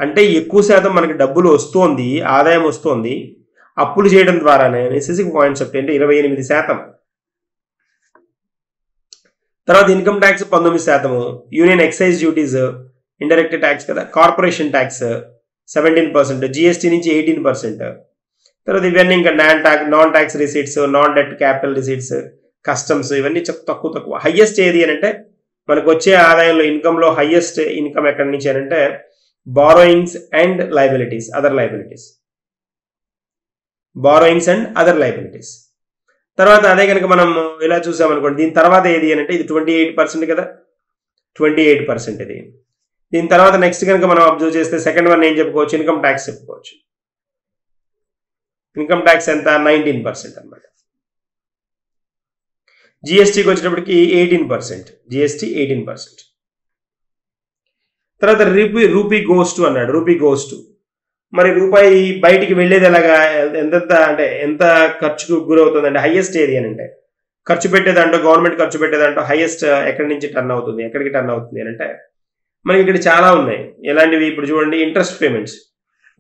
అంటే ఎక్కువ శాతం మనకి డబ్బులు వస్తోంది, ఆదాయం వస్తోంది అప్పులు చేయడం ద్వారానే అనేసి కాన్సెప్ట్. అంటే 28%. తర్వాత income tax 19%, union excise duties indirect tax కదా, కార్పొరేషన్ ట్యాక్స్ 17%, జిఎస్టీ నుంచి 18%. తర్వాత ఇవన్నీ ఇంకా non tax receipts, non debt capital receipts, customs, ఇవన్నీ తక్కువ. హైయెస్ట్ ఏది అని అంటే మనకు వచ్చే ఆదాయంలో ఇన్కమ్లో హైయెస్ట్ ఇన్కమ్ ఎక్కడి నుంచి అని అంటే borrowings and liabilities, other liabilities. తర్వాత అదే కనుక మనం ఇలా చూసామనుకోండి, దీని తర్వాత ఏది అని అంటే ఇది 28% కదా, 28% ఇది. దీని తర్వాత నెక్స్ట్ కనుక మనం అబ్జర్వ్ చేస్తే సెకండ్ వన్ ఏం చెప్పుకోవచ్చు, ఇన్కమ్ ట్యాక్స్ చెప్పుకోవచ్చు. ఇన్కమ్ ట్యాక్స్ ఎంత, 19% అనమాట. జిఎస్టీకి వచ్చేటప్పటికి 18%. తర్వాత రూపీ గోస్ టు అన్నాడు. రూపీ గోస్ టు మరి రూపాయి బయటికి వెళ్ళేది ఎలాగా, ఎంత ఖర్చుకు గురవుతుంది అంటే హైయెస్ట్ ఏది అని అంటే ఖర్చు పెట్టేదంటో, గవర్నమెంట్ ఖర్చు పెట్టేదంటో హైయెస్ట్ ఎక్కడికి టర్న్ అవుతుంది అని అంటే మనకి ఇక్కడ చాలా ఉన్నాయి. ఎలాంటివి ఇప్పుడు చూడండి, ఇంట్రెస్ట్ పేమెంట్స్,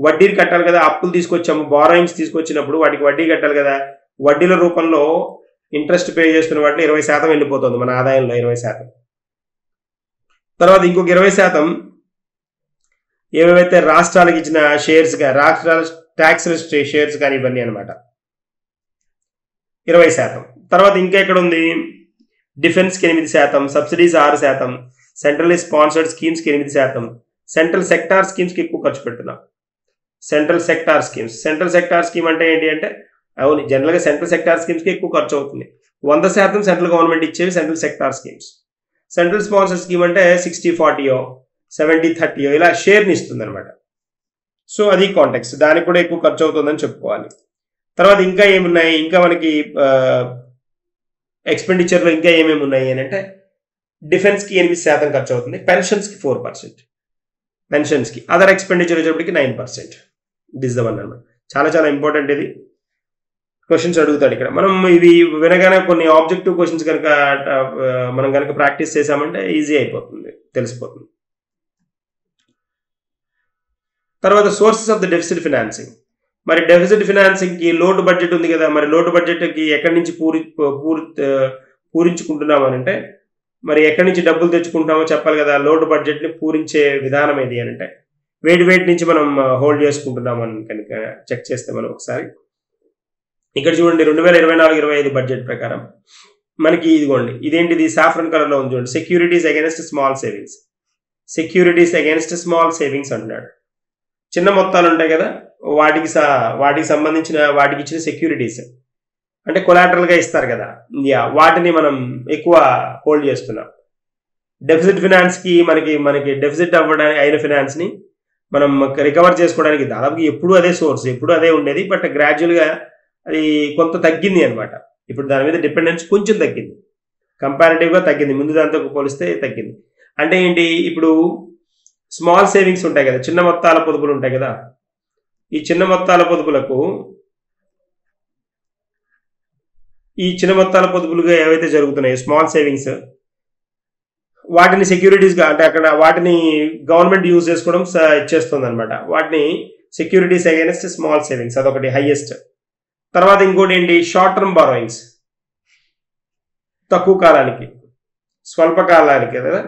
వడ్డీలు కట్టాలి కదా, అప్పులు తీసుకొచ్చాము, బారోయింగ్స్ తీసుకొచ్చినప్పుడు వాటికి వడ్డీ కట్టాలి కదా, వడ్డీల రూపంలో ఇంట్రెస్ట్ పే చేస్తున్న వాటిలో 20% వెళ్ళిపోతుంది మన ఆదాయంలో 20%. తర్వాత ఇంకొక 20% ఏవైతే రాష్ట్రాలకు ఇచ్చిన షేర్స్గా, రాష్ట్రాల ట్యాక్స్ షేర్స్ కానీ ఇవన్నీ అనమాట 20%. తర్వాత ఇంకా ఎక్కడ ఉంది, డిఫెన్స్కి 8%, సబ్సిడీస్ 6%, సెంట్రల్లీ స్పాన్సర్డ్ స్కీమ్స్కి 8%, సెంట్రల్ సెక్టార్ స్కీమ్స్కి ఎక్కువ ఖర్చు పెడుతున్నాం. సెంట్రల్ సెక్టార్ స్కీమ్ అంటే ఏంటి అంటే, అవును జనరల్గా సెంట్రల్ సెక్టార్ స్కీమ్స్కి ఎక్కువ ఖర్చు అవుతుంది. 100% సెంట్రల్ గవర్నమెంట్ ఇచ్చేవి central sector schemes. Central sponsor scheme అంటే 60-40 70-30 ఇలా షేర్ని ఇస్తుంది అనమాట. సో అది కాంటెక్స్ట్, దానికి కూడా ఎక్కువ ఖర్చు అవుతుందని చెప్పుకోవాలి. తర్వాత ఇంకా ఏమున్నాయి, ఇంకా మనకి ఎక్స్పెండిచర్లో ఇంకా ఏమేమి ఉన్నాయి అని అంటే, డిఫెన్స్కి 8% ఖర్చు అవుతుంది, పెన్షన్స్కి 4%, పెన్షన్స్కి. అదర్ ఎక్స్పెండిచర్ వచ్చేప్పటికి 9%. దిస్ ద వన్ అనమాట. చాలా చాలా ఇంపార్టెంట్, ఇది క్వశ్చన్స్ అడుగుతాడు ఇక్కడ. మనం ఇవి వినగానే కొన్ని ఆబ్జెక్టివ్ క్వశ్చన్స్ కనుక మనం కనుక ప్రాక్టీస్ చేసామంటే ఈజీ అయిపోతుంది, తెలిసిపోతుంది. తర్వాత sources of the deficit financing. మరి డెఫిసిట్ ఫినాన్సింగ్కి లోటు బడ్జెట్ ఉంది కదా, మరి లోటు బడ్జెట్కి ఎక్కడి నుంచి పూరించుకుంటున్నాం అని అంటే, మరి ఎక్కడి నుంచి డబ్బులు తెచ్చుకుంటున్నామో చెప్పాలి కదా. లోటు బడ్జెట్ని పూరించే విధానం ఏది అని అంటే, వేటి నుంచి మనం హోల్డ్ చేసుకుంటున్నాం అని కనుక చెక్ చేస్తే మనం ఒకసారి ఇక్కడ చూడండి, 2024-25 బడ్జెట్ ప్రకారం మనకి ఇదిగోండి, ఇదేంటిది సాఫ్రన్ కలర్లో ఉంది చూడండి, securities against small savings. Securities against small savings అంటున్నాడు. చిన్న మొత్తాలు ఉంటాయి కదా, వాటికి సంబంధించిన వాటికి ఇచ్చిన సెక్యూరిటీస్ అంటే కొలాటరల్గా ఇస్తారు కదా, వాటిని మనం ఎక్కువ హోల్డ్ చేస్తున్నాం. డెఫిసిట్ ఫినాన్స్కి మనకి డెఫిసిట్ అవ్వడానికి అయిన ఫినాన్స్ని మనం రికవర్ చేసుకోవడానికి దాదాపు ఎప్పుడు అదే సోర్స్, ఎప్పుడు అదే ఉండేది. బట్ గ్రాడ్యువల్గా అది కొంత తగ్గింది అనమాట. ఇప్పుడు దాని మీద డిపెండెన్స్ కొంచెం తగ్గింది, కంపారిటివ్గా తగ్గింది, ముందు దాంతో పోలిస్తే తగ్గింది. అంటే ఏంటి, ఇప్పుడు స్మాల్ సేవింగ్స్ ఉంటాయి కదా, చిన్న మొత్తాల పొదుపులు ఉంటాయి కదా, ఈ చిన్న మొత్తాల పొదుపులుగా ఏవైతే జరుగుతున్నాయో స్మాల్ సేవింగ్స్, వాటిని సెక్యూరిటీస్గా అంటే అక్కడ వాటిని గవర్నమెంట్ యూజ్ చేసుకోవడం ఇచ్చేస్తుంది అనమాట. వాటిని సెక్యూరిటీస్ అగైనెస్ట్ స్మాల్ సేవింగ్స్, అదొకటి హైయెస్ట్. తర్వాత ఇంకోటి ఏంటి, షార్ట్ టర్మ్ బారోయింగ్స్, తక్కువ కాలానికి, స్వల్పకాలానికి కదా,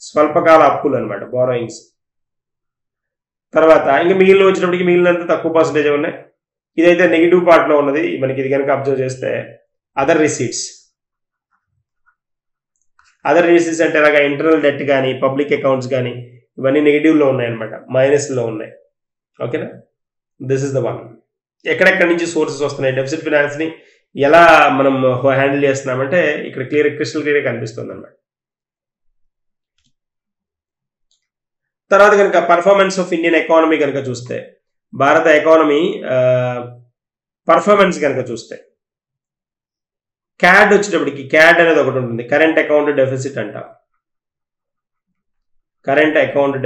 స్వల్పకాల అప్పులు అనమాట బారోయింగ్స్. తర్వాత ఇంకా మిగిలిన వచ్చినప్పటికి మిగిలినంత తక్కువ పర్సెంటేజ్ ఉన్నాయి. ఇదైతే నెగిటివ్ పార్ట్లో ఉన్నది మనకి. ఇది కనుక అబ్జర్వ్ చేస్తే అదర్ రిసీట్స్ అంటే అలాగా ఇంటర్నల్ డెట్ కానీ పబ్లిక్ అకౌంట్స్ కానీ ఇవన్నీ నెగిటివ్లో ఉన్నాయి అనమాట, మైనస్లో ఉన్నాయి. ఓకేనా, దిస్ ఇస్ ద వన్. ఎక్కడెక్కడి నుంచి సోర్సెస్ వస్తున్నాయి, డెఫిసిట్ ఫినాన్స్ని ఎలా మనం హ్యాండిల్ చేస్తున్నామంటే ఇక్కడ క్రిస్టల్ క్లియర్గా కనిపిస్తుంది అనమాట. తర్వాత కనుక పర్ఫార్మెన్స్ ఆఫ్ ఇండియన్ ఎకానమీ కనుక చూస్తే, భారత ఎకానమీ పర్ఫార్మెన్స్ కనుక చూస్తే, క్యాడ్ వచ్చేటప్పటికి, క్యాడ్ అనేది ఒకటి ఉంటుంది, కరెంట్ అకౌంట్ డెఫిసిట్ అంట. కరెంట్ అకౌంట్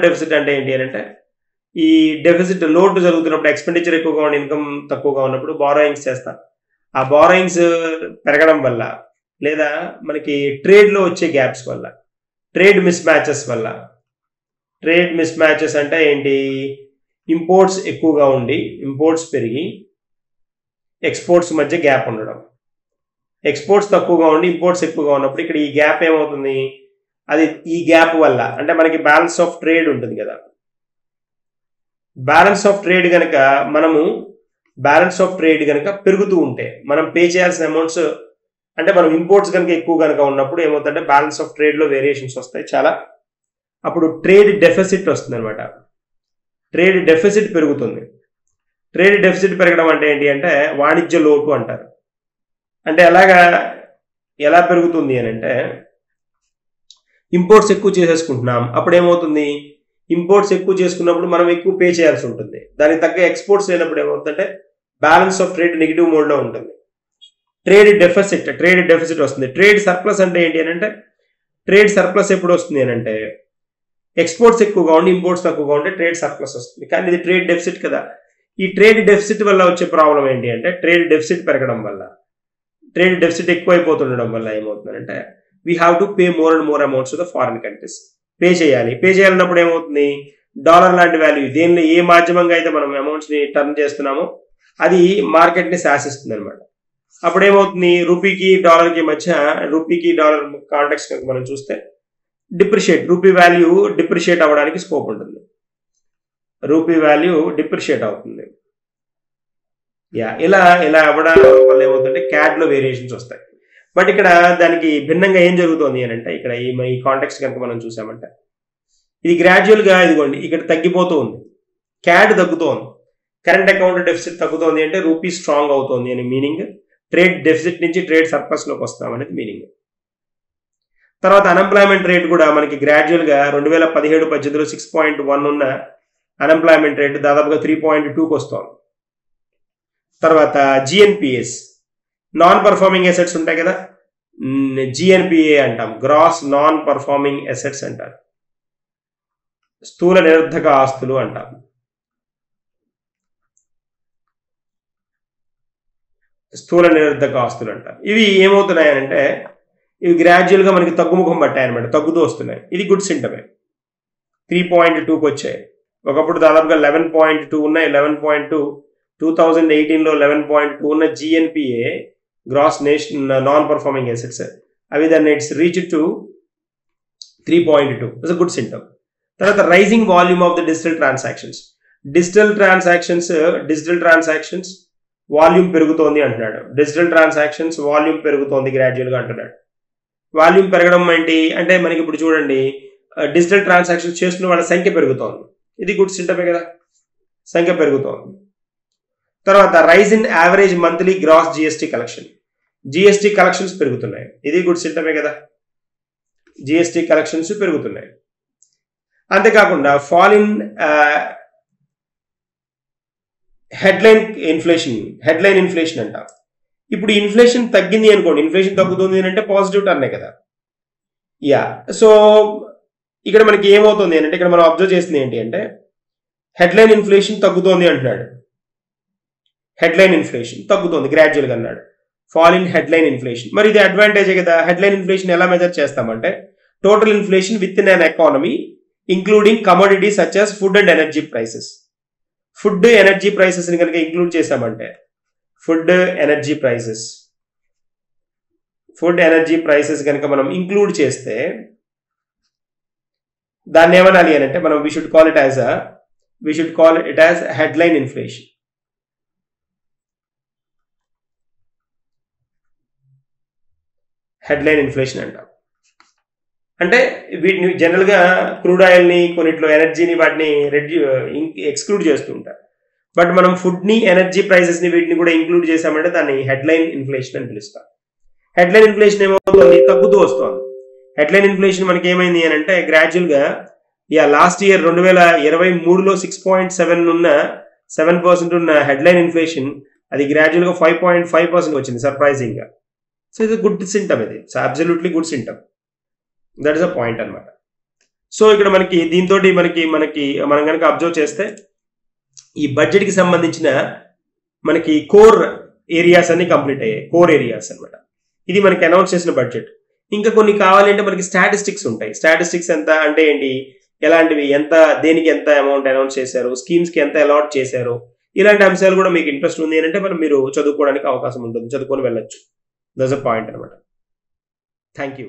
డెఫిసిట్ అంటే ఏంటి అని అంటే, ఈ డెఫిసిట్ లోటు జరుగుతున్నప్పుడు, ఎక్స్పెండిచర్ ఎక్కువగా ఉండి ఇన్కమ్ తక్కువగా ఉన్నప్పుడు బారోయింగ్స్ చేస్తాం. ఆ బారోయింగ్స్ పెరగడం వల్ల, లేదా మనకి ట్రేడ్లో వచ్చే గ్యాప్స్ వల్ల, ట్రేడ్ మిస్ మ్యాచెస్ అంటే ఏంటి, ఇంపోర్ట్స్ ఎక్కువగా ఉండి ఇంపోర్ట్స్ పెరిగి ఎక్స్పోర్ట్స్ మధ్య గ్యాప్ ఉండడం, ఎక్స్పోర్ట్స్ తక్కువగా ఉండి ఇంపోర్ట్స్ ఎక్కువగా ఉన్నప్పుడు ఇక్కడ ఈ గ్యాప్ ఏమవుతుంది, అది ఈ గ్యాప్ వల్ల అంటే మనకి బ్యాలెన్స్ ఆఫ్ ట్రేడ్ ఉంటుంది కదా, బ్యాలెన్స్ ఆఫ్ ట్రేడ్ కనుక పెరుగుతూ ఉంటే మనం పే చేయాల్సిన అమౌంట్స్, అంటే మనం ఇంపోర్ట్స్ కనుక ఎక్కువ కనుక ఉన్నప్పుడు ఏమవుతుందంటే బ్యాలెన్స్ ఆఫ్ ట్రేడ్లో వేరియేషన్స్ వస్తాయి చాలా. అప్పుడు ట్రేడ్ డెఫిసిట్ వస్తుంది అనమాట. ట్రేడ్ డెఫిసిట్ పెరుగుతుంది. ట్రేడ్ డెఫిసిట్ పెరగడం అంటే ఏంటి అంటే వాణిజ్య లోటు అంటారు. అంటే ఎలా పెరుగుతుంది అని అంటే, ఇంపోర్ట్స్ ఎక్కువ చేసేసుకుంటున్నాం, అప్పుడు ఏమవుతుంది, ఇంపోర్ట్స్ ఎక్కువ చేసుకున్నప్పుడు మనం ఎక్కువ పే చేయాల్సి ఉంటుంది. దానికి తగ్గ ఎక్స్పోర్ట్స్ లేనప్పుడు ఏమవుతుందంటే బ్యాలెన్స్ ఆఫ్ ట్రేడ్ నెగిటివ్ మోడ్లో ఉంటుంది. ట్రేడ్ డెఫిసిట్ వస్తుంది. ట్రేడ్ సర్ప్లస్ అంటే ఏంటి అని అంటే, ట్రేడ్ సర్ప్లస్ ఎప్పుడు వస్తుంది అని అంటే, ఎక్స్పోర్ట్స్ ఎక్కువగా ఉండి ఇంపోర్ట్స్ తక్కువగా ఉంటే ట్రేడ్ సర్ప్లస్ వస్తుంది. కానీ ఇది ట్రేడ్ డెఫిసిట్ కదా. ఈ ట్రేడ్ డెఫిసిట్ వల్ల వచ్చే ప్రాబ్లం ఏంటి అంటే, ట్రేడ్ డెఫిసిట్ పెరగడం వల్ల, ట్రేడ్ డెఫిసిట్ ఎక్కువైపోతుండడం వల్ల ఏమవుతుందంటే, we have to pay more and more amounts to the foreign countries. Pay చేయాలన్నప్పుడు ఏమవుతుంది, డాలర్ లాంటి వాల్యూ, దేనిలో ఏ మాధ్యమంగా అయితే మనం అమౌంట్స్ని టర్న్ చేస్తున్నామో అది మార్కెట్ని శాసిస్తుంది అనమాట. అప్పుడు ఏమవుతుంది, రూపీకి డాలర్కి కాంటాక్ట్స్ కనుక మనం చూస్తే రూపీ వాల్యూ డిప్రిషియేట్ అవ్వడానికి స్కోప్ ఉంటుంది. రూపీ వాల్యూ డిప్రిషియేట్ అవుతుంది. ఇలా అవ్వడం వల్ల ఏమవుతుందంటే CAD లో వేరియేషన్స్ వస్తాయి. బట్ ఇక్కడ దానికి భిన్నంగా ఏం జరుగుతుంది అని అంటే ఇక్కడ ఈ కాంటెక్స్ట్ కనుక మనం చూసామంటే ఇది గ్రాడ్యువల్గా ఇదిగోండి ఇక్కడ తగ్గిపోతూ ఉంది. CAD తగ్గుతోంది, కరెంట్ అకౌంట్ డెఫిసిట్ తగ్గుతోంది అంటే రూపీ స్ట్రాంగ్ అవుతోంది అని మీనింగ్. ట్రేడ్ డెఫిసిట్ నుంచి ట్రేడ్ సర్ప్లస్లోకి వస్తాం అనేది మీనింగ్. తర్వాత అన్ఎంప్లాయ్మెంట్ రేట్ కూడా మనకి గ్రాడ్యువల్గా 2017-18లో 6.1 ఉన్న అన్ఎంప్లాయ్మెంట్ రేట్ దాదాపుగా 3.2కి వస్తుంది. తర్వాత GNPAs నాన్ పర్ఫార్మింగ్ అసెట్స్ ఉంటాయి కదా, GNPA అంటాం, గ్రాస్ నాన్ పర్ఫార్మింగ్ అసెట్స్ అంటారు, స్థూల నిరర్ధక ఆస్తులు అంటాం. ఇవి ఏమవుతున్నాయనంటే ఇవి గ్రాడ్యువల్గా మనకి తగ్గుముఖం పట్టాయన్నమాట, తగ్గుతూ వస్తున్నాయి. ఇది గుడ్ సింటమే. 3.2కి వచ్చాయి. ఒకప్పుడు దాదాపుగా 11.2 ఉన్నాయి. 11.2 2018లో 11.2 ఉన్న GNPA gross nation non performing assets అవి దాన్ని it's reach to 3.2. It's good symptom. తర్వాత rising volume of the digital transactions volume పెరుగుతోంది అంటున్నాడు. డిజిటల్ ట్రాన్సాక్షన్స్ వాల్యూమ్ పెరుగుతోంది గ్రాడ్యువల్గా అంటున్నాడు. వాల్యూమ్ పెరగడం ఏంటి అంటే మనకి ఇప్పుడు చూడండి డిజిటల్ ట్రాన్సాక్షన్స్ చేస్తున్న వాళ్ళ సంఖ్య పెరుగుతోంది. ఇది గుడ్ సింటమే కదా, సంఖ్య పెరుగుతోంది. తర్వాత rise in average monthly gross GST collections పెరుగుతున్నాయి. ఇది గుడ్ సింటమే కదా, GST కలెక్షన్స్ పెరుగుతున్నాయి. అంతేకాకుండా ఫాల్ ఇన్ హెడ్లైన్ ఇన్ఫ్లేషన్ అంటాం. ఇప్పుడు ఇన్ఫ్లేషన్ తగ్గింది అనుకోండి, ఇన్ఫ్లేషన్ తగ్గుతుంది అంటే పాజిటివ్ టర్నే కదా. సో ఇక్కడ మనకి ఏమవుతుంది అంటే ఇక్కడ మనం అబ్జర్వ్ చేసింది ఏంటి అంటే హెడ్లైన్ ఇన్ఫ్లేషన్ తగ్గుతోంది అంటున్నాడు. హెడ్లైన్ ఇన్ఫ్లేషన్ తగ్గుతోంది గ్రాడ్యువల్గా అన్నాడు. ఫాల్ ఇన్ హెడ్లైన్ ఇన్ఫ్లేషన్, మరి ఇది అడ్వాంటేజే కదా. హెడ్లైన్ ఇన్ఫ్లేషన్ ఎలా మెజర్ చేస్తామంటే total inflation with in an economy including commodities such as food and energy prices. Food energy prices ని కనుక ఇంక్లూడ్ చేసామంటే ఫుడ్ ఎనర్జీ ప్రైసెస్ కనుక మనం ఇంక్లూడ్ చేస్తే దాన్ని ఏమనాలి అని అంటే మనం we should call it as headline inflation. అంటాం. అంటే వీటిని జనరల్గా క్రూడ్ ఆయిల్ని కొన్నిట్లో ఎనర్జీని వాటిని ఎక్స్క్లూడ్ చేస్తుంటారు. బట్ మనం ఫుడ్ని ఎనర్జీ ప్రైసెస్ని వీటిని కూడా ఇంక్లూడ్ చేసామంటే దాన్ని హెడ్లైన్ ఇన్ఫ్లేషన్ అని పిలుస్తాం. హెడ్లైన్ ఇన్ఫ్లేషన్ ఏమవుతుంది, తగ్గుతూ వస్తుంది. హెడ్లైన్ ఇన్ఫ్లేషన్ మనకి ఏమైంది అని అంటే గ్రాడ్యువల్గా లాస్ట్ ఇయర్ 2023లో 7% ఉన్న హెడ్లైన్ ఇన్ఫ్లేషన్ అది గ్రాడ్యువల్గా 5.5% వచ్చింది సర్ప్రైజింగ్గా. సో ఇది గుడ్ సింటమ్, ఇది absolutely good symptom. That is a point అనమాట. సో ఇక్కడ మనకి దీంతో మనం కనుక అబ్జర్వ్ చేస్తే ఈ బడ్జెట్కి సంబంధించిన మనకి కోర్ ఏరియాస్ అన్ని కంప్లీట్ అయ్యాయి. కోర్ ఏరియాస్ అనమాట. ఇది మనకి అనౌన్స్ చేసిన బడ్జెట్. ఇంకా కొన్ని కావాలంటే మనకి స్టాటిస్టిక్స్ ఉంటాయి. స్టాటిస్టిక్స్ ఎంత అంటే ఏంటి, ఎలాంటివి, దేనికి ఎంత అమౌంట్ అనౌన్స్ చేశారు, స్కీమ్స్కి ఎంత అలాట్ చేశారు, ఇలాంటి అంశాలు కూడా మీకు ఇంట్రెస్ట్ ఉంది అంటే మీరు చదువుకోవడానికి అవకాశం ఉంటుంది, చదువుకొని వెళ్ళొచ్చు. దట్స్ అ పాయింట్ అనమాట. Thank you.